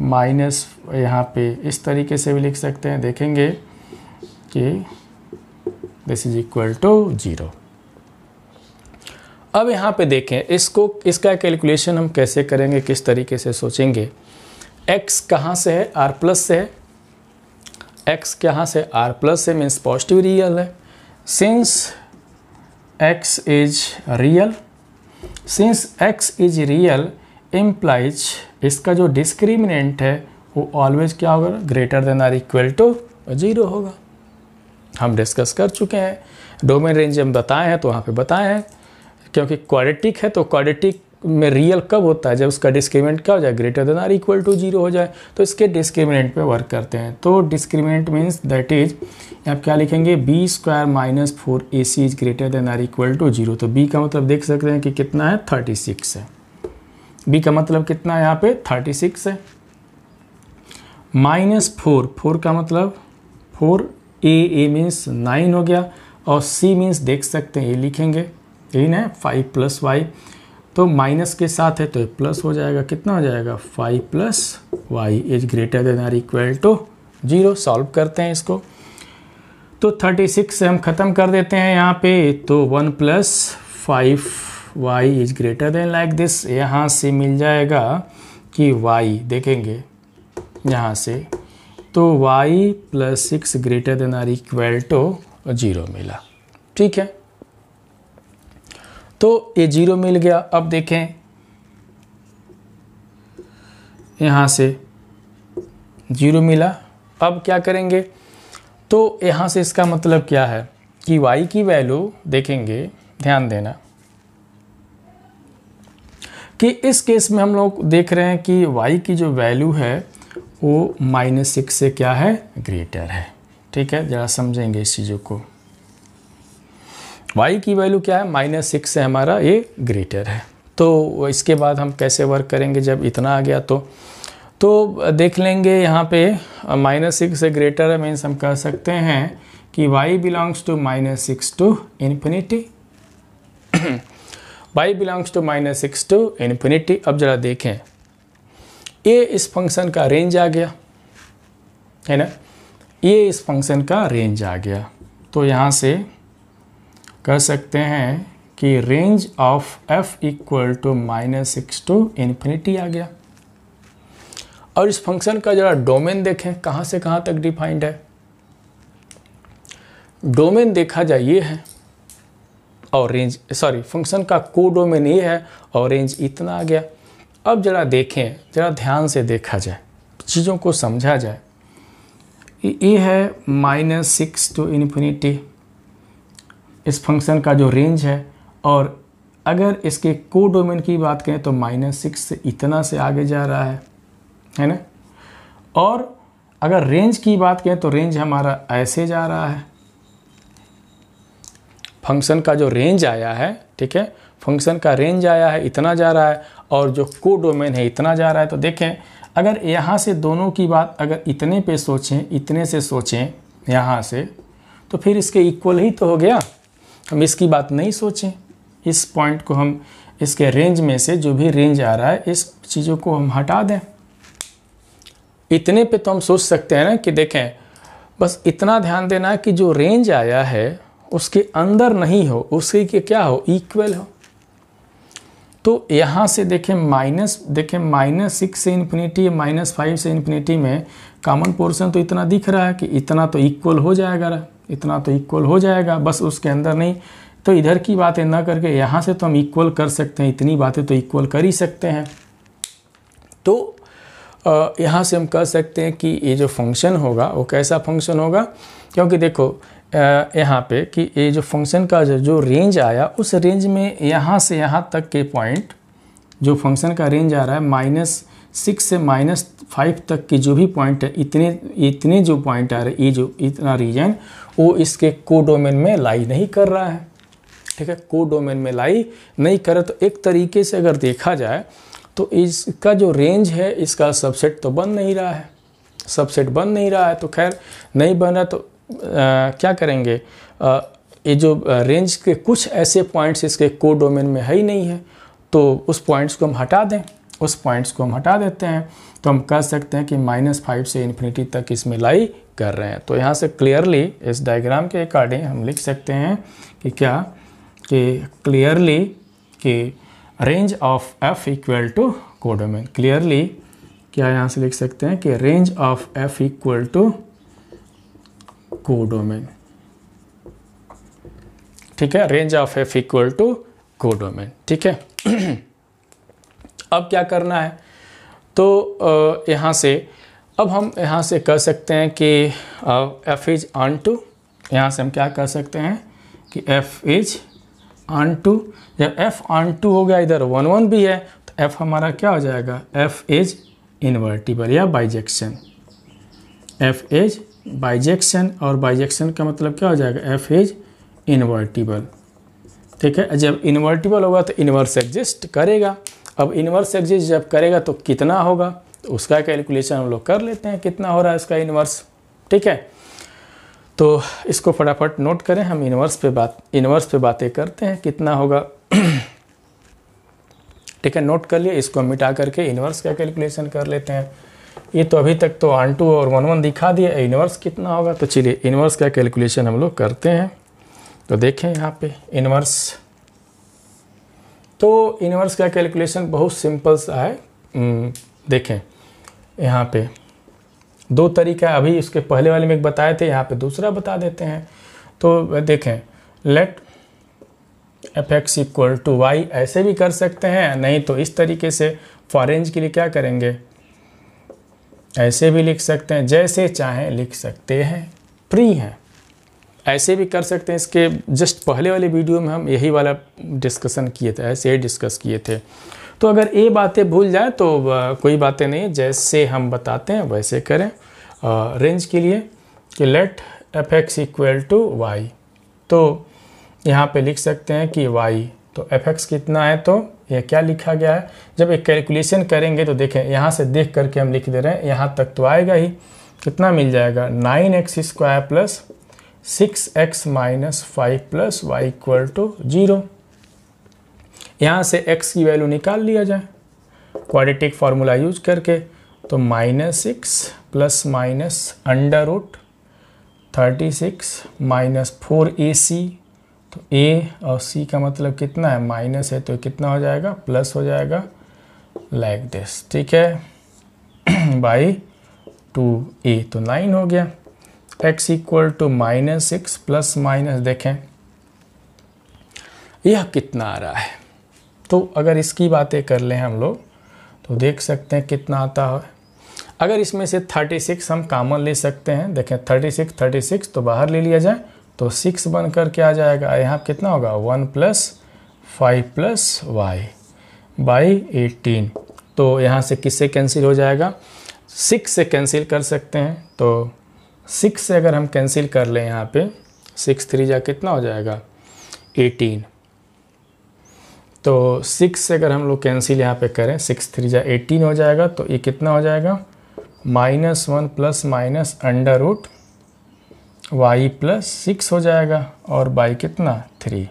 माइनस, यहाँ पे इस तरीके से भी लिख सकते हैं, देखेंगे कि दिस इज इक्वल टू 0। अब यहाँ पे देखें इसका कैलकुलेशन हम कैसे करेंगे, किस तरीके से सोचेंगे। x कहाँ से है, r प्लस से है, x कहाँ से r प्लस से मीन्स पॉजिटिव रियल है। Since x is real, since x is real implies इसका जो डिस्क्रिमिनेंट है वो ऑलवेज क्या होगा, greater than or equal to 0 होगा। हम डिस्कस कर चुके हैं, डोमेन रेंज हम बताए हैं, तो वहाँ पे बताए हैं, क्योंकि क्वाड्रेटिक है तो क्वाड्रेटिक में रियल कब होता है, जब उसका डिस्क्रिमिनेंट क्या हो जाए, greater than or equal to 0 हो जाए। तो इसके डिस्क्रिमिनेंट पे वर्क करते हैं। तो डिस्क्रिमिनेंट मीन्स दैट इज, आप क्या लिखेंगे, b square minus 4ac is greater than or equal to 0। तो b का मतलब देख सकते हैं कि कितना है, 36 है। b का मतलब कितना है यहाँ पे, 36 है। माइनस 4 का मतलब 4a मीन्स 9 हो गया, और c मीन्स देख सकते हैं ये लिखेंगे, यही ना 5 प्लस वाई, तो माइनस के साथ है तो ये प्लस हो जाएगा, कितना हो जाएगा 5 plus y is greater than or equal to 0। Solve करते हैं इसको, तो 36 से हम ख़त्म कर देते हैं यहाँ पे, तो 1 plus 5 y is greater than like this. यहाँ से मिल जाएगा कि y देखेंगे यहाँ से, तो y plus 6 greater than or equal to 0 मिला, ठीक है। तो ये 0 मिल गया। अब देखें यहाँ से 0 मिला, अब क्या करेंगे, तो यहाँ से इसका मतलब क्या है कि y की वैल्यू देखेंगे, ध्यान देना कि इस केस में हम लोग देख रहे हैं कि y की जो वैल्यू है वो -6 से क्या है, ग्रेटर है, ठीक है। ज़रा समझेंगे इस चीज़ों को, y की वैल्यू क्या है, -6 से हमारा ये ग्रेटर है। तो इसके बाद हम कैसे वर्क करेंगे, जब इतना आ गया तो देख लेंगे यहाँ पे -6 से ग्रेटर है, मीन्स हम कह सकते हैं कि y belongs to -6 to infinity, y belongs to -6 to infinity. अब जरा देखें, ये इस फंक्शन का रेंज आ गया है ना, ये इस फंक्शन का रेंज आ गया। तो यहाँ से कह सकते हैं कि range of f equal to -6 to infinity आ गया। और इस फंक्शन का जरा डोमेन देखें, कहाँ से कहाँ तक डिफाइंड है। डोमेन देखा जाए ये है, और रेंज फंक्शन का कोडोमेन ये है और रेंज इतना आ गया। अब जरा देखें, जरा ध्यान से देखा जाए, चीज़ों को समझा जाए। ये है -6 टू इन्फिनिटी इस फंक्शन का जो रेंज है, और अगर इसके कोडोमेन की बात करें तो -6 से इतना से आगे जा रहा है ना। और अगर रेंज की बात करें तो रेंज हमारा ऐसे जा रहा है। फंक्शन का जो रेंज आया है, ठीक है, फंक्शन का रेंज आया है इतना जा रहा है, और जो कोडोमेन है इतना जा रहा है। तो देखें, अगर यहाँ से दोनों की बात अगर इतने पे सोचें, इतने से सोचें यहाँ से, तो फिर इसके इक्वल ही तो हो गया। हम इसकी बात नहीं सोचें, इस पॉइंट को हम इसके रेंज में से जो भी रेंज आ रहा है इस चीज़ों को हम हटा दें। इतने पे तो हम सोच सकते हैं ना कि देखें, बस इतना ध्यान देना है कि जो रेंज आया है उसके अंदर नहीं हो, उसके के क्या हो, इक्वल हो। तो यहाँ से देखें -6 से इन्फिनिटी, -5 से इन्फिनिटी में कॉमन पोर्शन तो इतना दिख रहा है कि इतना तो इक्वल हो जाएगा, इतना तो इक्वल हो जाएगा, बस उसके अंदर नहीं। तो इधर की बातें ना करके यहाँ से तो हम इक्वल कर सकते हैं, इतनी बातें तो इक्वल कर ही सकते हैं। तो यहाँ से हम कह सकते हैं कि ये जो फंक्शन होगा वो कैसा फंक्शन होगा, क्योंकि देखो यहाँ पे कि ये जो फंक्शन का जो रेंज आया उस रेंज में यहाँ से यहाँ तक के पॉइंट, जो फंक्शन का रेंज आ रहा है -6 से -5 तक के जो भी पॉइंट है, इतने जो पॉइंट आ रहे, ये जो इतना रीजन, वो इसके कोडोमेन में लाई नहीं कर रहा है, ठीक है, कोडोमेन में लाई नहीं कर रहा। तो एक तरीके से अगर देखा जाए तो इसका जो रेंज है इसका सबसेट तो बन नहीं रहा है, सबसेट बन नहीं रहा है। तो खैर नहीं बन रहा तो क्या करेंगे, ये जो रेंज के कुछ ऐसे पॉइंट्स इसके कोडोमेन में है ही नहीं है, तो उस पॉइंट्स को हम हटा दें, उस पॉइंट्स को हम हटा देते हैं। तो हम कह सकते हैं कि -5 से इन्फिनिटी तक इसमें लाई कर रहे हैं। तो यहाँ से क्लियरली इस डायग्राम के अकॉर्डिंग हम लिख सकते हैं कि क्या, कि क्लियरली कि range of f equal to codomain, clearly क्या यहाँ से लिख सकते हैं कि range of f equal to codomain, ठीक है, range of f equal to codomain, ठीक है। अब क्या करना है, तो यहाँ से अब हम यहाँ से कह सकते हैं कि f इज ऑन टू, यहाँ से हम क्या कह सकते हैं कि f इज ऑन टू। जब f ऑन टू हो गया, इधर 1 1 भी है, तो f हमारा क्या हो जाएगा, f इज इन्वर्टिबल या बाइजेक्शन, f इज बाइजेक्शन, और बाइजेक्शन का मतलब क्या हो जाएगा, f इज इन्वर्टिबल, ठीक है। जब इन्वर्टिबल होगा तो इन्वर्स एग्जिस्ट करेगा। अब इन्वर्स एग्जिस्ट जब करेगा तो कितना होगा, तो उसका कैलकुलेशन हम लोग कर लेते हैं, कितना हो रहा है इसका इन्वर्स, ठीक है। तो इसको फटाफट नोट करें, हम इन्वर्स पे बातें करते हैं, कितना होगा, ठीक है, नोट कर लिए। इसको मिटा करके इन्वर्स का कैलकुलेशन कर लेते हैं। ये तो अभी तक तो ऑन टू और 1 1 दिखा दिया, इन्वर्स कितना होगा, तो चलिए इन्वर्स का कैलकुलेशन हम लोग करते हैं। तो देखें यहाँ पे इन्वर्स, तो इन्वर्स का कैलकुलेशन बहुत सिंपल सा है। देखें यहाँ पे 2 तरीका, अभी इसके पहले वाले में एक बताए थे, यहाँ पे दूसरा बता देते हैं। तो देखें, let fx equal to y, ऐसे भी कर सकते हैं, नहीं तो इस तरीके से फॉर रेंज के लिए क्या करेंगे, ऐसे भी लिख सकते हैं, जैसे चाहें लिख सकते हैं, फ्री हैं, ऐसे भी कर सकते हैं। इसके जस्ट पहले वाले वीडियो में हम यही वाला डिस्कशन किए थे, ऐसे ही डिस्कस किए थे। तो अगर ये बातें भूल जाए तो कोई बातें नहीं, जैसे हम बताते हैं वैसे करें। रेंज के लिए कि let fx equal to y, तो यहाँ पे लिख सकते हैं कि y, तो fx कितना है, तो ये क्या लिखा गया है। जब एक कैलकुलेशन करेंगे तो देखें, यहाँ से देख करके हम लिख दे रहे हैं, यहाँ तक तो आएगा ही, कितना मिल जाएगा, 9x² plus 6x minus 5 plus y equal to 0। यहाँ से x की वैल्यू निकाल लिया जाए क्वाड्रेटिक फार्मूला यूज करके, तो -6 plus minus under root 36 minus 4ac, तो a और c का मतलब कितना है, माइनस है तो कितना हो जाएगा, प्लस हो जाएगा, लाइक दिस, ठीक है, बाई 2a, तो 9 हो गया। x equal to -6 plus minus, देखें यह कितना आ रहा है, तो अगर इसकी बातें कर लें हम लोग तो देख सकते हैं कितना आता है। अगर इसमें से 36 हम कॉमन ले सकते हैं, देखें 36 तो बाहर ले लिया जाए तो 6 बन कर के आ जाएगा, यहाँ कितना होगा 1 प्लस 5 प्लस वाई बाई 18, तो यहाँ से किससे कैंसिल हो जाएगा, 6 से कैंसिल कर सकते हैं, तो 6 से अगर हम कैंसिल कर लें यहाँ पे 6 3 जा कितना हो जाएगा 18, तो 6 से अगर हम लोग कैंसिल यहाँ पे करें 6 3 जा 18 हो जाएगा, तो ये कितना हो जाएगा -1 plus minus under root y plus 6 हो जाएगा, और बाई कितना 3।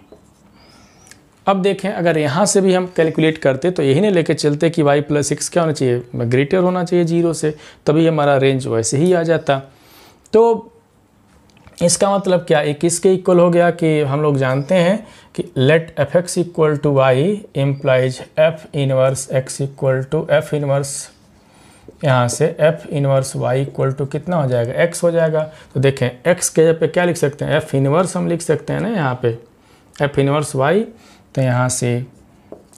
अब देखें अगर यहाँ से भी हम कैलकुलेट करते तो यही नहीं लेके चलते कि y प्लस 6 क्या होना चाहिए, ग्रेटर होना चाहिए 0 से, तभी हमारा रेंज वैसे ही आ जाता। तो इसका मतलब क्या, एक इसके इक्वल हो गया कि हम लोग जानते हैं कि let f x equal to y implies f inverse x equal to f inverse, यहाँ से f inverse y equal to कितना हो जाएगा, एक्स हो जाएगा। तो देखें एक्स के जगह पे क्या लिख सकते हैं, एफ इनवर्स हम लिख सकते हैं ना, यहाँ पे एफ इनवर्स वाई, तो यहाँ से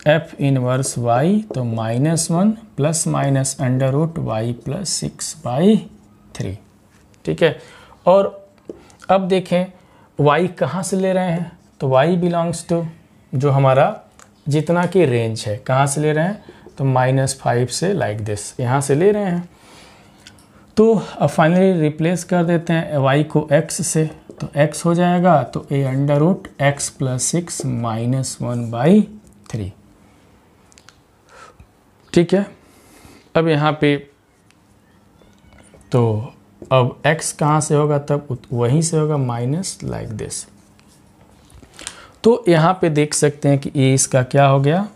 एफ इनवर्स वाई तो -1 plus minus under root y plus 6/3, ठीक है। और अब देखें y कहाँ से ले रहे हैं, तो y बिलोंग्स टू जो हमारा जितना की रेंज है, कहाँ से ले रहे हैं, तो -5 से, लाइक दिस यहाँ से ले रहे हैं। तो अब फाइनली रिप्लेस कर देते हैं y को x से, तो x हो जाएगा तो a under root x plus 6 -1/3, ठीक है। अब यहाँ पे तो अब x कहाँ से होगा, तब वहीं से होगा माइनस, लाइक दिस। तो यहाँ पे देख सकते हैं कि ये इसका क्या हो गया,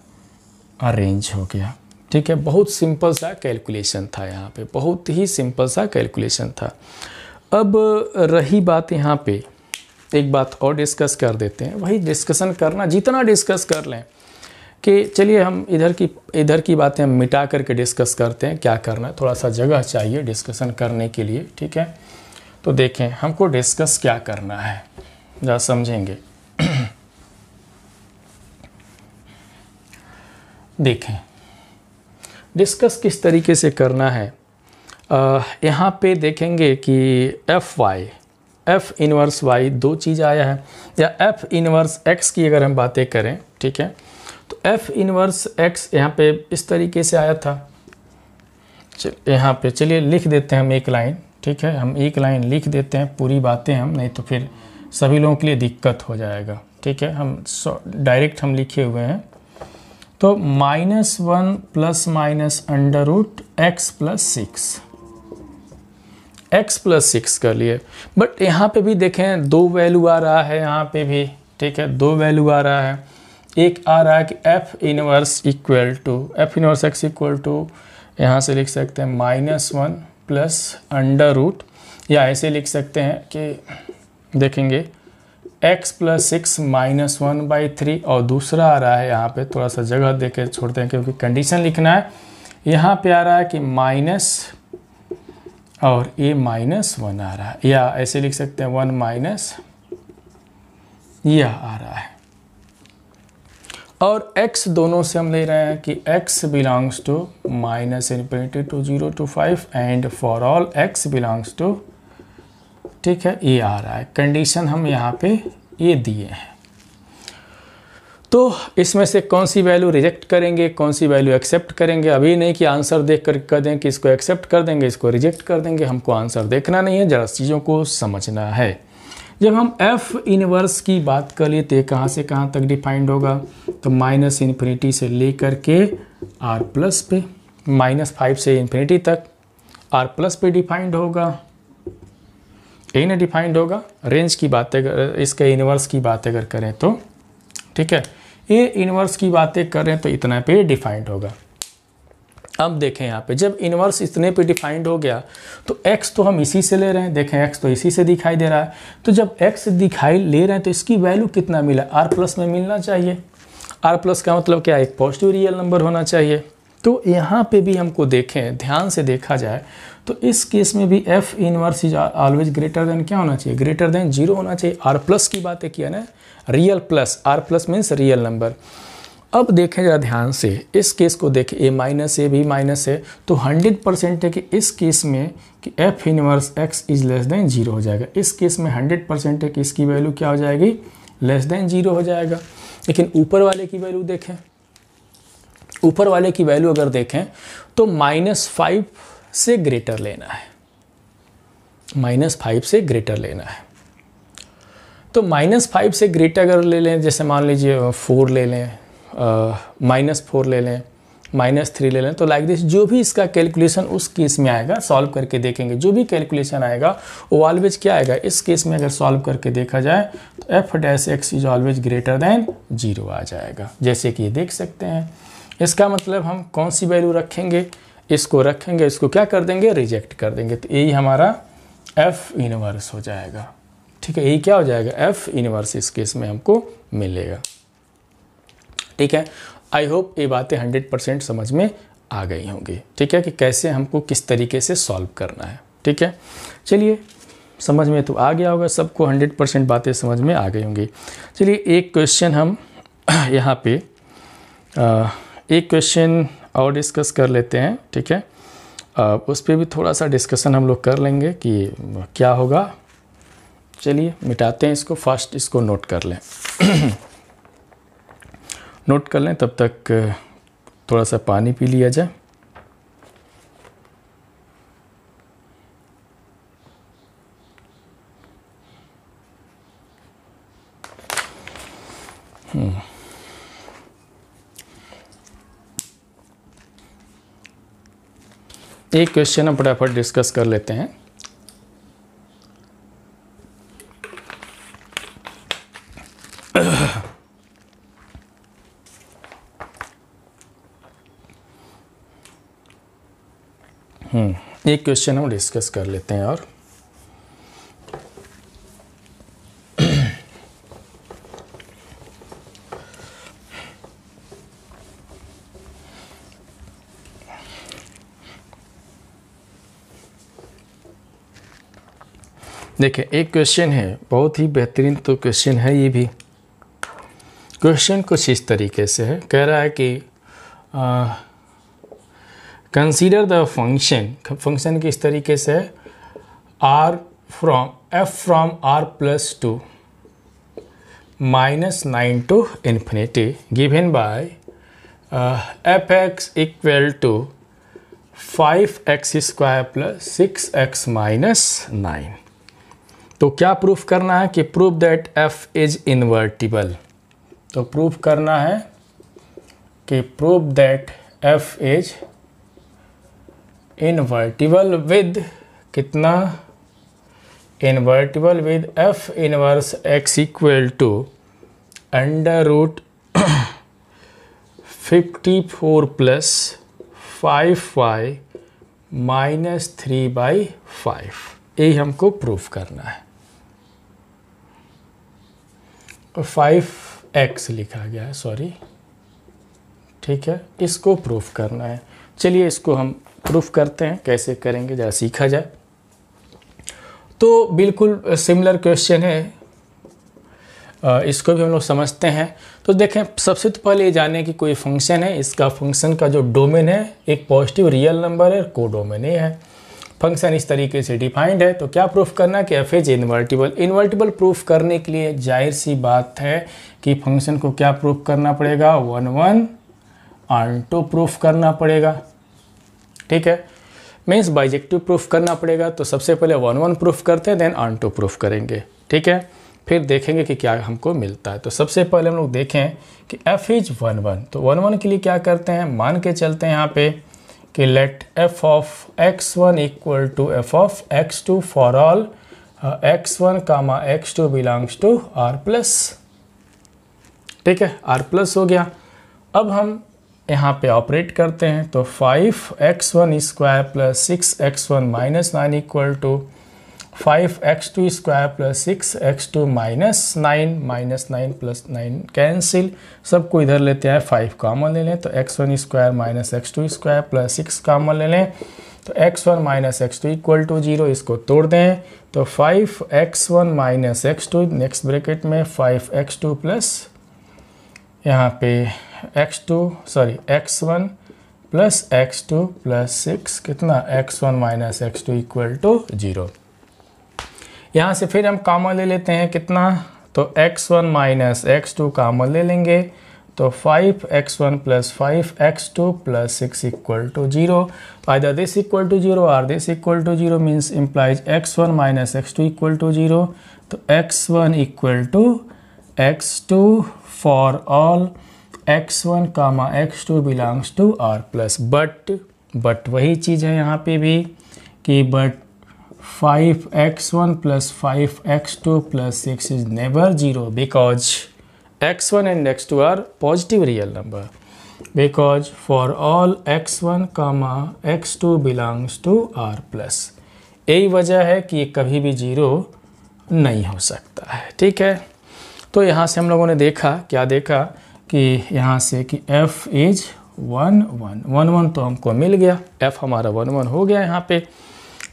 अरेंज हो गया, ठीक है। बहुत सिंपल सा कैलकुलेशन था, यहाँ पे बहुत ही सिंपल सा कैलकुलेशन था। अब रही बात यहाँ पे, एक बात और डिस्कस कर देते हैं, वही डिस्कशन करना, जितना डिस्कस कर लें कि चलिए हम इधर की बातें हम मिटा करके डिस्कस करते हैं, क्या करना है, थोड़ा सा जगह चाहिए डिस्कशन करने के लिए, ठीक है। तो देखें हमको डिस्कस क्या करना है, जरा समझेंगे। देखें डिस्कस किस तरीके से करना है, यहाँ पे देखेंगे कि एफ इनवर्स वाई दो चीज़ आया है, या एफ इनवर्स एक्स की अगर हम बातें करें, ठीक है, तो एफ इनवर्स एक्स यहाँ पे इस तरीके से आया था। यहाँ पे चलिए लिख देते हैं हम एक लाइन, ठीक है, हम एक लाइन लिख देते हैं, पूरी बातें हम, नहीं तो फिर सभी लोगों के लिए दिक्कत हो जाएगा, ठीक है। हम डायरेक्ट हम लिखे हुए हैं, तो -1 plus minus under root x plus 6 कर लिए। बट यहाँ पे भी देखें दो वैल्यू आ रहा है, यहाँ पे भी, ठीक है, दो वैल्यू आ रहा है। एक आ रहा है कि f inverse x equal to यहाँ से लिख सकते हैं -1 प्लस अंडर रूट, या ऐसे लिख सकते हैं कि देखेंगे x प्लस 6 -1/3, और दूसरा आ रहा है यहाँ पे, थोड़ा सा जगह दे के छोड़ते हैं क्योंकि कंडीशन लिखना है। यहाँ पे आ रहा है कि माइनस और a -1 आ रहा है, या ऐसे लिख सकते हैं 1 माइनस यह आ रहा है। और x दोनों से हम ले रहे हैं कि x belongs to -∞ to 0 to 5 and for all x belongs to, ठीक है, ये आ रहा है। कंडीशन हम यहाँ पे ये दिए हैं। तो इसमें से कौन सी वैल्यू रिजेक्ट करेंगे, कौन सी वैल्यू एक्सेप्ट करेंगे, अभी नहीं कि आंसर देख कर कर दें कि इसको एक्सेप्ट कर देंगे, इसको रिजेक्ट कर देंगे। हमको आंसर देखना नहीं है, ज़रा चीज़ों को समझना है। जब हम f इनवर्स की बात कर लिए तो कहाँ से कहाँ तक डिफाइंड होगा, तो -∞ से लेकर के r प्लस पे, -5 से ∞ तक r प्लस पे डिफाइंड होगा। यही ना डिफाइंड होगा। रेंज की बातें इसके इन्वर्स की बात अगर करें तो, ठीक है, ये इन्वर्स की बातें करें तो इतना पे डिफाइंड होगा। अब देखें यहाँ पे जब इन्वर्स इतने पे डिफाइंड हो गया तो x तो हम इसी से ले रहे हैं, देखें x तो इसी से दिखाई दे रहा है। तो जब x दिखाई ले रहे हैं तो इसकी वैल्यू कितना मिला, r प्लस में मिलना चाहिए। r प्लस का मतलब क्या है, एक पॉजिटिव रियल नंबर होना चाहिए। तो यहाँ पे भी हमको देखें, ध्यान से देखा जाए तो इस केस में भी f inverse is always greater then क्या होना चाहिए, ग्रेटर देन 0 होना चाहिए। r प्लस की बातें किया ना, real plus, r plus means real number. अब देखें जरा ध्यान से, इस केस को देखें, a माइनस है, b माइनस है, तो 100% है कि इस केस में कि f inverse x is less than 0 हो जाएगा। इस केस में 100% है कि इसकी वैल्यू क्या हो जाएगी, लेस देन 0 हो जाएगा। लेकिन ऊपर वाले की वैल्यू देखें, ऊपर वाले की वैल्यू अगर देखें तो -5 से ग्रेटर लेना है, -5 से ग्रेटर लेना है। तो -5 से ग्रेटर अगर ले लें, जैसे मान लीजिए 4 ले लें, -4 ले लें, -3 ले लें, तो लाइक दिस जो भी इसका कैलकुलेशन उस केस में आएगा, सॉल्व करके देखेंगे, जो भी कैलकुलेशन आएगा वो ऑलवेज क्या आएगा, इस केस में अगर सॉल्व करके देखा जाए तो f dash x is always greater than 0 आ जाएगा। जैसे कि ये देख सकते हैं, इसका मतलब हम कौन सी वैल्यू रखेंगे, इसको रखेंगे, इसको क्या कर देंगे, रिजेक्ट कर देंगे। तो यही हमारा f इनवर्स हो जाएगा। ठीक है, यही क्या हो जाएगा, f इनवर्स इस केस में हमको मिलेगा। ठीक है, आई होप ये बातें 100% समझ में आ गई होंगी। ठीक है, कि कैसे हमको किस तरीके से सॉल्व करना है। ठीक है, चलिए समझ में तो आ गया होगा सबको, 100% बातें समझ में आ गई होंगी। चलिए एक क्वेश्चन हम यहाँ पे एक क्वेश्चन और डिस्कस कर लेते हैं। ठीक है, उस पर भी थोड़ा सा डिस्कशन हम लोग कर लेंगे कि क्या होगा। चलिए मिटाते हैं इसको, फर्स्ट इसको नोट कर लें नोट कर लें, तब तक थोड़ा सा पानी पी लिया जाए। एक क्वेश्चन हम फटाफट डिस्कस कर लेते हैं। एक क्वेश्चन हम डिस्कस कर लेते हैं और देखिए एक क्वेश्चन है, बहुत ही बेहतरीन तो क्वेश्चन है ये भी। क्वेश्चन कुछ इस तरीके से है, कह रहा है कि कंसीडर द फंक्शन किस तरीके से है, f from r plus to -9 to infinity given by fx equal to 5x square plus 6x minus 9। तो क्या प्रूफ करना है कि proof that f is invertible. तो प्रूफ करना है कि proof that f is invertible with कितना, invertible with f inverse x equal to √ 54 plus 5y minus 3/5। यही हमको प्रूफ करना है। 5x लिखा गया है, सॉरी। ठीक है, इसको प्रूफ करना है। चलिए इसको हम प्रूफ करते हैं, कैसे करेंगे जरा सीखा जाए। तो बिल्कुल सिमिलर क्वेश्चन है, इसको भी हम लोग समझते हैं। तो देखें, सबसे तो पहले ये जाने कि कोई फंक्शन है, इसका फंक्शन का जो डोमेन है एक पॉजिटिव रियल नंबर है, कोडोमेन है। फंक्शन इस तरीके से डिफाइंड है। तो क्या प्रूफ करना है कि f is invertible. Invertible proof करने के लिए जाहिर सी बात है कि फंक्शन को क्या प्रूफ करना पड़ेगा, 1 1 ऑन टू प्रूफ करना पड़ेगा। ठीक है, मीन्स बाइजेक्टिव प्रूफ करना पड़ेगा। तो सबसे पहले 1 1 प्रूफ करते हैं, देन ऑन टू प्रूफ करेंगे। ठीक है, फिर देखेंगे कि क्या हमको मिलता है। तो सबसे पहले हम लोग देखें कि f इज 1 1। तो 1 1 के लिए क्या करते हैं, मान के चलते हैं यहाँ पे कि let f of x1 equal to f of x2 for all x1 comma x2 belongs to r plus. ठीक है, r प्लस हो गया। अब हम यहाँ पे ऑपरेट करते हैं तो 5x1 square plus 6x1 minus 9 equal to 5x2 square plus 6x2 minus 9 plus 9 cancel, सबको इधर लेते हैं 5 कॉमन ले लें तो x1 square minus x2 square plus 6 common ले लें तो x1 minus x2 equal to 0, इसको तोड़ दें तो 5x1 minus x2 next bracket में 5x2 प्लस यहाँ पे x1 प्लस x2 प्लस 6 कितना x1 minus x2 equal to 0। यहाँ से फिर हम कॉमन ले लेते हैं कितना, तो x1 माइनस x2 कॉमन ले लेंगे तो 5x1 plus 5x2 plus 6 equal to 0। Either this equal to 0 और this equal to 0 means implies x1 minus x2 equal to 0। तो x1 equal to x2 for all x1 comma x2 belongs to r plus. But वही चीज़ है यहाँ पे भी कि but 5x1 plus 5x2 plus 6 is never 0 because x1 and x2 are positive real number, because for all x1 comma x2 belongs to r plus। यही वजह है कि ये कभी भी 0 नहीं हो सकता है। ठीक है, तो यहाँ से हम लोगों ने देखा, क्या देखा कि यहाँ से कि f इज 1 1 1 1 तो हमको मिल गया, f हमारा 1 1 हो गया। यहाँ पे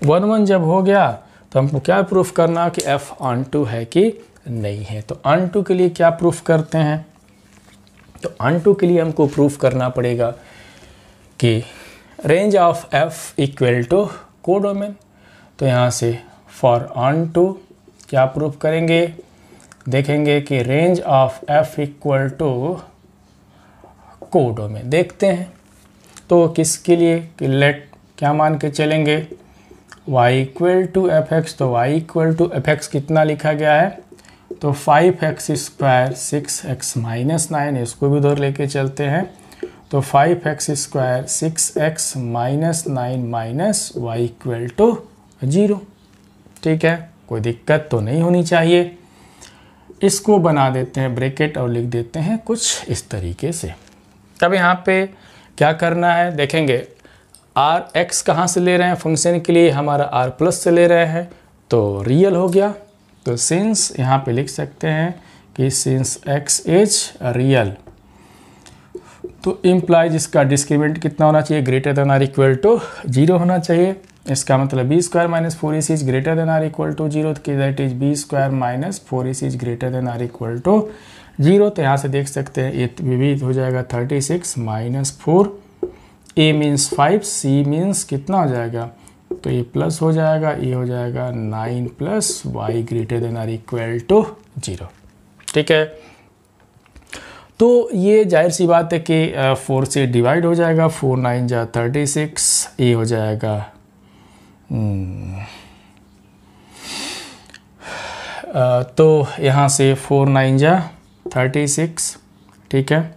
1 1 जब हो गया तो हमको क्या प्रूफ करना कि f ऑन टू है कि नहीं है। तो ऑन टू के लिए क्या प्रूफ करते हैं, तो ऑन टू के लिए हमको प्रूफ करना पड़ेगा कि range of f equal to codomain. तो यहाँ से फॉर ऑन टू क्या प्रूफ करेंगे, देखेंगे कि range of f equal to codomain. देखते हैं तो किसके लिए कि लेट क्या मान के चलेंगे y equal to f x. तो y equal to f x कितना लिखा गया है, तो 5x स्क्वायर 6x माइनस 9, इसको भी उधर लेके चलते हैं तो 5x square 6x minus 9 minus y equal to 0। ठीक है, कोई दिक्कत तो नहीं होनी चाहिए। इसको बना देते हैं ब्रैकेट और लिख देते हैं कुछ इस तरीके से। तब यहाँ पे क्या करना है देखेंगे, आर एक्स कहाँ से ले रहे हैं फंक्शन के लिए, हमारा आर प्लस से ले रहे हैं तो रियल हो गया। तो सिंस यहाँ पे लिख सकते हैं कि सिंस एक्स इज रियल तो इम्प्लाइज इसका डिस्क्रिमिनेंट कितना होना चाहिए, greater than or equal to 0 होना चाहिए। इसका मतलब b square minus 4ac is greater than or equal to 0, that is b square minus 4ac is greater than or equal to 0। तो यहाँ से देख सकते हैं ये भी हो जाएगा 36 minus 4, a means 5, c means कितना हो जाएगा, तो ये प्लस हो जाएगा, ये हो जाएगा 9 plus y greater than or equal to 0। ठीक है, तो ये जाहिर सी बात है कि 4 से डिवाइड हो जाएगा, 4 9 जा 36, ये हो जाएगा तो यहाँ से 4 9 जा 36। ठीक है,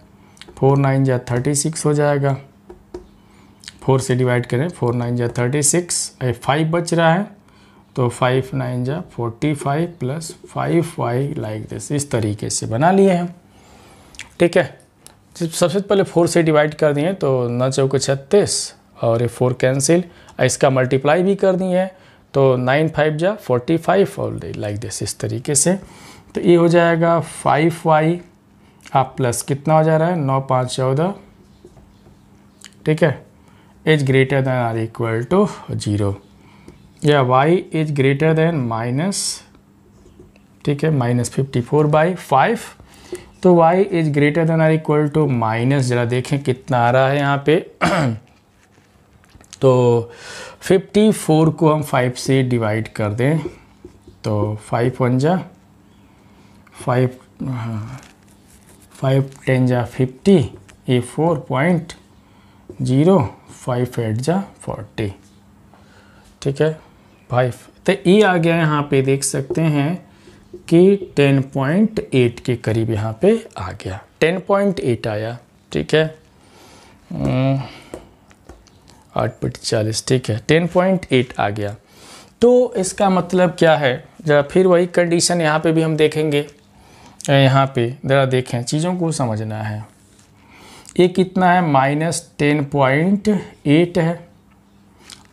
4 9 जा 36 हो जाएगा, 4 से डिवाइड करें 4 9 जा 36, 5 बच रहा है तो 5 9 जा 45 प्लस 5y लाइक दिस, इस तरीके से बना लिए हैं। ठीक है, सबसे पहले 4 से डिवाइड कर दिए तो 9 चौक 36 और ये 4 कैंसिल, इसका मल्टीप्लाई भी कर दिए तो 9 5 जा 45 और लाइक दिस, इस तरीके से। तो ये हो जाएगा 5y आप प्लस कितना हो जा रहा है 9 5 14। ठीक है, is greater than or equal to 0 या y is greater than minus, ठीक है, माइनस 54/5। तो y is greater than or equal to minus, जरा देखें कितना आ रहा है यहाँ पे तो 54 को हम 5 से डिवाइड कर दें तो 5 1 जा 5 5 10 जा 50, ये 4.0, 5 8 जा 40। ठीक है 5, तो ये आ गया यहाँ पे देख सकते हैं कि 10.8 के करीब यहाँ पे आ गया, 10.8 आया। ठीक है 8/40, ठीक है 10.8 आ गया। तो इसका मतलब क्या है जरा फिर वही कंडीशन यहाँ पे भी हम देखेंगे। यहाँ पे ज़रा देखें, चीज़ों को समझना है। ये कितना है, -10.8 है,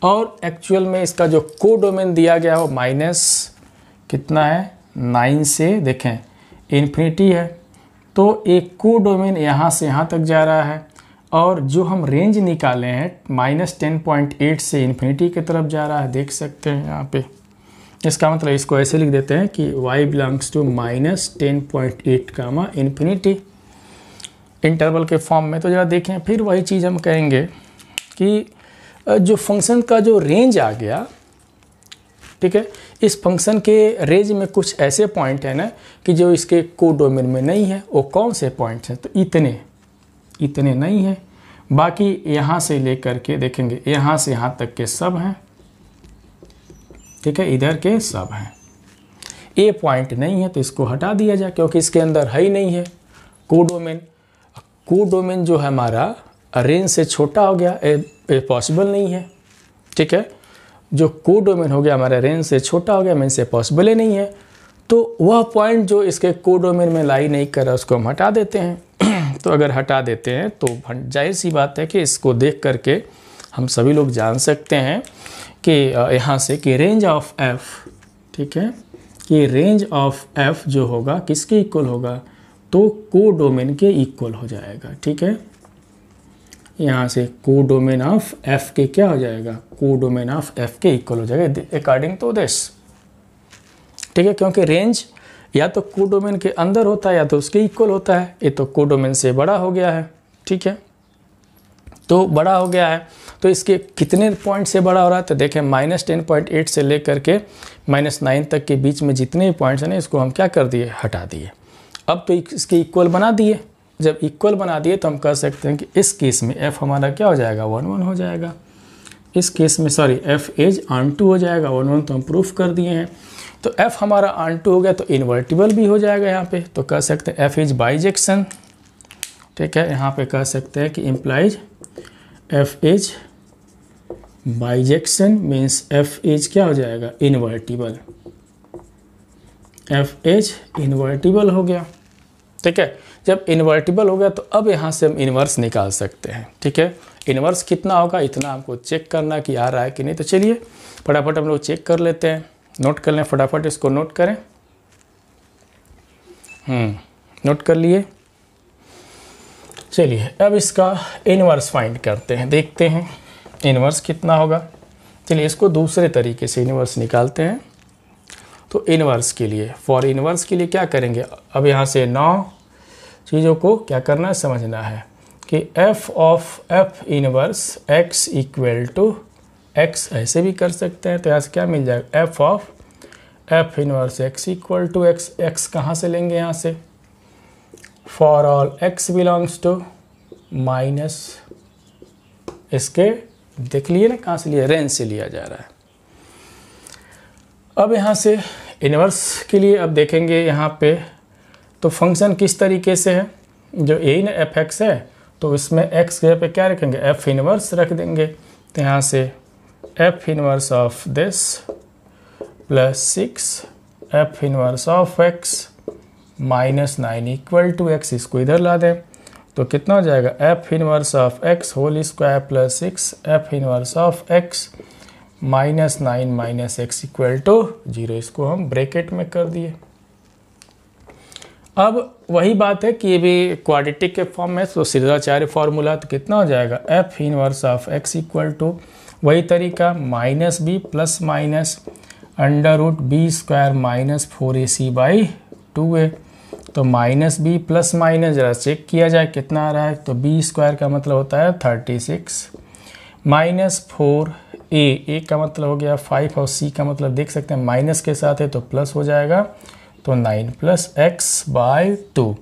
और एक्चुअल में इसका जो कोडोमेन दिया गया हो माइनस कितना है, 9 से देखें इन्फिनिटी है। तो एक कोडोमेन यहाँ से यहाँ तक जा रहा है, और जो हम रेंज निकाले हैं -10.8 से इन्फिनिटी की तरफ जा रहा है, देख सकते हैं यहाँ पे। इसका मतलब इसको ऐसे लिख देते हैं कि y belongs to -10.8 comma infinity, interval के फॉर्म में। तो जरा देखें, फिर वही चीज़ हम कहेंगे कि जो फंक्शन का जो रेंज आ गया, ठीक है, इस फंक्शन के रेंज में कुछ ऐसे पॉइंट है ना कि जो इसके कोडोमेन में नहीं है। वो कौन से पॉइंट्स हैं, तो इतने नहीं है। बाकी यहाँ से लेकर के देखेंगे, यहाँ से यहाँ तक के सब हैं, ठीक है, इधर के सब हैं। ए पॉइंट नहीं है तो इसको हटा दिया जाए, क्योंकि इसके अंदर है ही नहीं है कोडोमेन। कोडोमेन जो है हमारा रेंज से छोटा हो गया, पॉसिबल नहीं है, ठीक है। जो कोडोमेन हो गया हमारा रेंज से छोटा हो गया, मीन से पॉसिबल ही नहीं है। तो वह पॉइंट जो इसके कोडोमेन में लाई नहीं कर रहा, उसको हम हटा देते हैं। तो अगर हटा देते हैं तो जाहिर सी बात है कि इसको देख करके हम सभी लोग जान सकते हैं कि यहाँ से कि रेंज ऑफ एफ, ठीक है, कि रेंज ऑफ एफ जो होगा किसके इक्वल होगा, तो कोडोमेन के इक्वल हो जाएगा, ठीक है। यहाँ से कोडोमेन ऑफ एफ के क्या हो जाएगा, कोडोमेन ऑफ एफ के इक्वल हो जाएगा अकॉर्डिंग टू दिस, ठीक है। क्योंकि रेंज या तो कोडोमेन के अंदर होता है या तो उसके इक्वल होता है। ये तो कोडोमेन से बड़ा हो गया है, ठीक है, तो बड़ा हो गया है। तो इसके कितने पॉइंट से बड़ा हो रहा है, तो देखें -10.8 से लेकर के -9 तक के बीच में जितने भी पॉइंट्स हैं ना, इसको हम क्या कर दिए, हटा दिए। अब तो इसके इक्वल बना दिए। जब इक्वल बना दिए तो हम कह सकते हैं कि इस केस में f हमारा क्या हो जाएगा, 1 1 हो जाएगा। इस केस में sorry f is onto हो जाएगा, 1 1 तो हम प्रूफ कर दिए हैं। तो f हमारा ऑन टू हो गया तो इन्वर्टिबल भी हो जाएगा यहाँ पे। तो कह सकते हैं f इज बाइजेक्शन, ठीक है। यहाँ पे कह सकते हैं कि implies f is bijection means f is क्या हो जाएगा, इन्वर्टिबल। f इज इन्वर्टिबल हो गया, ठीक है। जब इन्वर्टिबल हो गया तो अब यहाँ से हम इन्वर्स निकाल सकते हैं, ठीक है। इन्वर्स कितना होगा, इतना हमको चेक करना कि आ रहा है कि नहीं। तो चलिए फटाफट हम लोग चेक कर लेते हैं, नोट कर लें, फटाफट इसको नोट करें। नोट कर लिए। चलिए अब इसका इन्वर्स फाइंड करते हैं, देखते हैं इन्वर्स कितना होगा। चलिए इसको दूसरे तरीके से इन्वर्स निकालते हैं। तो इन्वर्स के लिए, फॉर इन्वर्स के लिए क्या करेंगे, अब यहाँ से 9 चीज़ों को क्या करना है, समझना है कि f of f inverse x equal to x, ऐसे भी कर सकते हैं। तो यहाँ से क्या मिल जाएगा, f of f inverse x equal to x। x कहाँ से लेंगे, यहाँ से for all x belongs to minus, इसके देख लिए ना कहाँ से लिया, रेंज से लिया जा रहा है। अब यहाँ से इनवर्स के लिए अब देखेंगे यहाँ पे तो फंक्शन किस तरीके से है, जो यही ना एफ एक्स है, तो इसमें x के पे क्या रखेंगे, f इनवर्स रख देंगे। तो यहाँ से f inverse of this plus 6 f inverse of x -9 equal to x, इसको इधर ला दें तो कितना हो जाएगा, f inverse of x whole square plus 6 f inverse of x -9 minus x equal to 0। इसको हम ब्रैकेट में कर दिए। अब वही बात है कि ये भी क्वाड्रेटिक के फॉर्म में, तो सीधाचार्य फॉर्मूला, तो कितना हो जाएगा, f inverse of x equal to वही तरीका -b plus minus √b square minus 4ac/2a। तो -b प्लस माइनस जरा चेक किया जाए कितना आ रहा है, तो b स्क्वायर का मतलब होता है 36 माइनस 4a का मतलब हो गया 5 और c का मतलब देख सकते हैं माइनस के साथ है तो प्लस हो जाएगा, तो 9 प्लस x/2।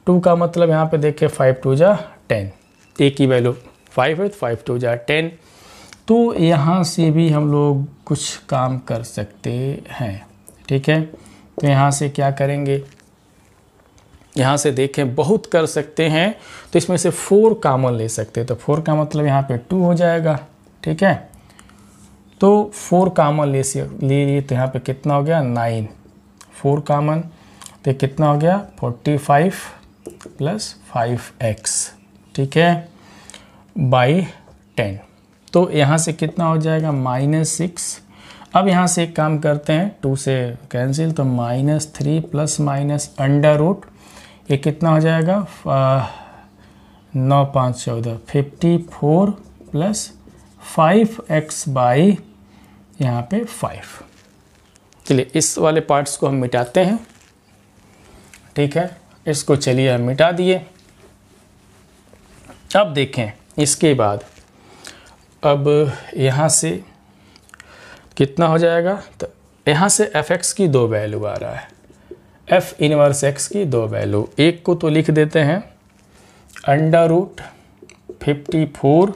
2 का मतलब यहाँ पे देखिए 5 2 जा 10, a की वैल्यू 5 है तो 5 2 जा 10। तो यहाँ से भी हम लोग कुछ काम कर सकते हैं, ठीक है। तो यहाँ से क्या करेंगे, यहाँ से देखें बहुत कर सकते हैं। तो इसमें से 4 कॉमन ले सकते हैं, तो 4 का मतलब यहाँ पे 2 हो जाएगा, ठीक है। तो 4 कॉमन ले लिए तो यहाँ पे कितना हो गया 9, 4 कॉमन तो कितना हो गया 45 प्लस 5x, ठीक है, बाई 10। तो यहाँ से कितना हो जाएगा -6। अब यहाँ से एक काम करते हैं, 2 से कैंसिल, तो -3 प्लस माइनस अंडर रूट, ये कितना हो जाएगा 9 5 14, 54 प्लस 5x बाई यहाँ पे 5। चलिए इस वाले पार्ट्स को हम मिटाते हैं, ठीक है, इसको चलिए हम मिटा दिए। अब देखें इसके बाद अब यहाँ से कितना हो जाएगा, तो यहाँ से fx की 2 वैल्यू आ रहा है, f इनवर्स x की 2 वैल्यू, एक को तो लिख देते हैं under root 54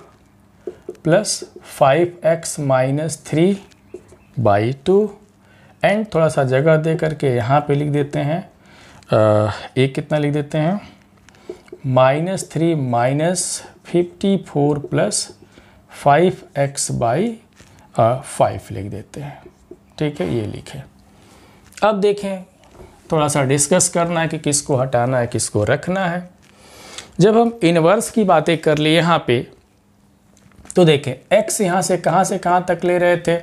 plus 5x minus 3 by 2, and थोड़ा सा जगह दे करके यहाँ पे लिख देते हैं एक कितना लिख देते हैं -3 माइनस 54 प्लस 5x बाई 5 लिख देते हैं, ठीक है, ये लिखे। अब देखें थोड़ा सा डिस्कस करना है कि किसको हटाना है किसको रखना है। जब हम इनवर्स की बातें कर लिए यहाँ पे, तो देखें x यहाँ से कहाँ तक ले रहे थे,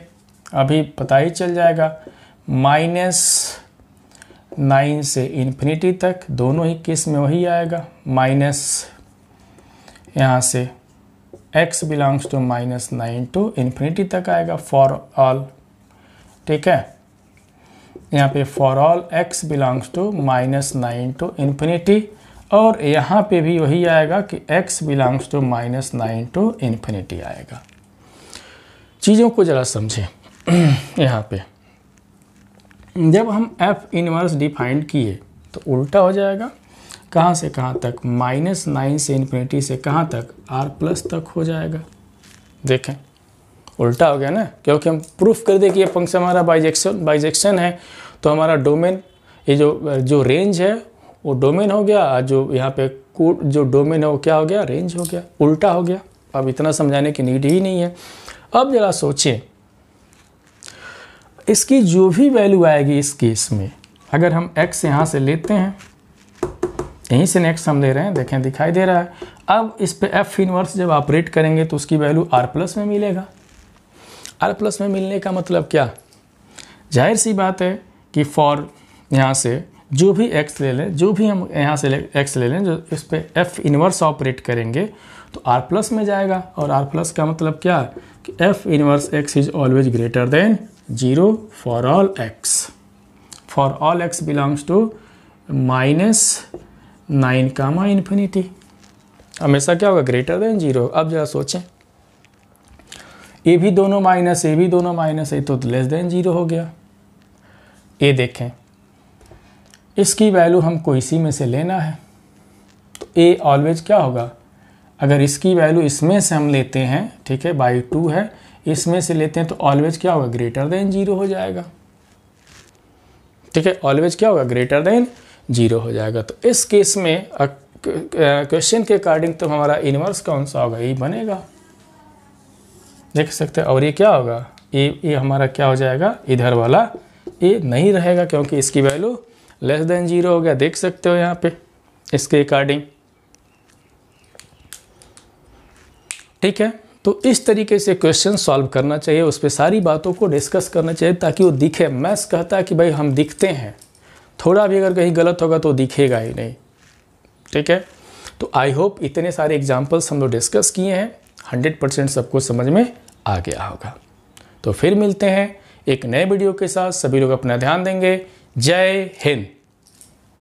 अभी पता ही चल जाएगा, -9 से इन्फिनिटी तक, दोनों ही केस में वही आएगा, माइनस यहाँ से x belongs to -9 to infinity तक आएगा फॉर ऑल, ठीक है, यहाँ पे for all x belongs to -9 to infinity, और यहाँ पे भी वही आएगा कि x belongs to -9 to infinity आएगा। चीज़ों को ज़रा समझें यहाँ पे जब हम f इनवर्स डिफाइन किए तो उल्टा हो जाएगा, कहाँ से कहाँ तक, -9 से इन्फिनिटी से कहाँ तक, r प्लस तक हो जाएगा। देखें उल्टा हो गया ना, क्योंकि हम प्रूफ कर दे कि ये फंक्शन हमारा बाइजेक्शन है, तो हमारा डोमेन, ये जो रेंज है वो डोमेन हो गया, जो यहाँ पे जो डोमेन है वो क्या हो गया, रेंज हो गया, उल्टा हो गया। अब इतना समझाने की नीड ही नहीं है। अब जरा सोचें इसकी जो भी वैल्यू आएगी इस केस में, अगर हम x यहाँ से लेते हैं, यहीं से नेक्स्ट हम ले रहे हैं, देखें दिखाई दे रहा है। अब इस पे f इनवर्स जब ऑपरेट करेंगे तो उसकी वैल्यू r प्लस में मिलेगा। r प्लस में मिलने का मतलब क्या, जाहिर सी बात है कि फॉर यहाँ से जो भी x ले लें, जो भी हम यहाँ से x ले लें, जो इस पे f इनवर्स ऑपरेट करेंगे तो r प्लस में जाएगा। और r प्लस का मतलब क्या कि f inverse x is always greater than 0 for all x, for all x belongs to -9 comma infinity, हमेशा क्या होगा, ग्रेटर देन 0। अब जरा सोचें, ये भी दोनों माइनस, ये भी दोनों माइनस है, तो लेस देन 0 हो गया। ये देखें इसकी वैल्यू हमको इसी में से लेना है, तो a ऑलवेज क्या होगा, अगर इसकी वैल्यू इसमें से हम लेते हैं, ठीक है, बाई 2 है, इसमें से लेते हैं तो ऑलवेज क्या होगा, ग्रेटर देन 0 हो जाएगा, ठीक है, ऑलवेज क्या होगा, ग्रेटर देन 0 हो जाएगा। तो इस केस में क्वेश्चन के अकॉर्डिंग तो हमारा इनवर्स कौन सा होगा, ये बनेगा, देख सकते हैं। और ये क्या होगा, ये हमारा क्या हो जाएगा, इधर वाला ये नहीं रहेगा, क्योंकि इसकी वैल्यू लेस देन 0 हो गया, देख सकते हो यहाँ पे इसके अकॉर्डिंग, ठीक है। तो इस तरीके से क्वेश्चन सॉल्व करना चाहिए, उस पर सारी बातों को डिस्कस करना चाहिए ताकि वो दिखे। मैथ्स कहता है कि भाई हम दिखते हैं, थोड़ा भी अगर कहीं गलत होगा तो दिखेगा ही नहीं, ठीक है। तो आई होप इतने सारे एग्जाम्पल्स हम लोग डिस्कस किए हैं, 100% सबको समझ में आ गया होगा। तो फिर मिलते हैं एक नए वीडियो के साथ, सभी लोग अपना ध्यान देंगे। जय हिंद।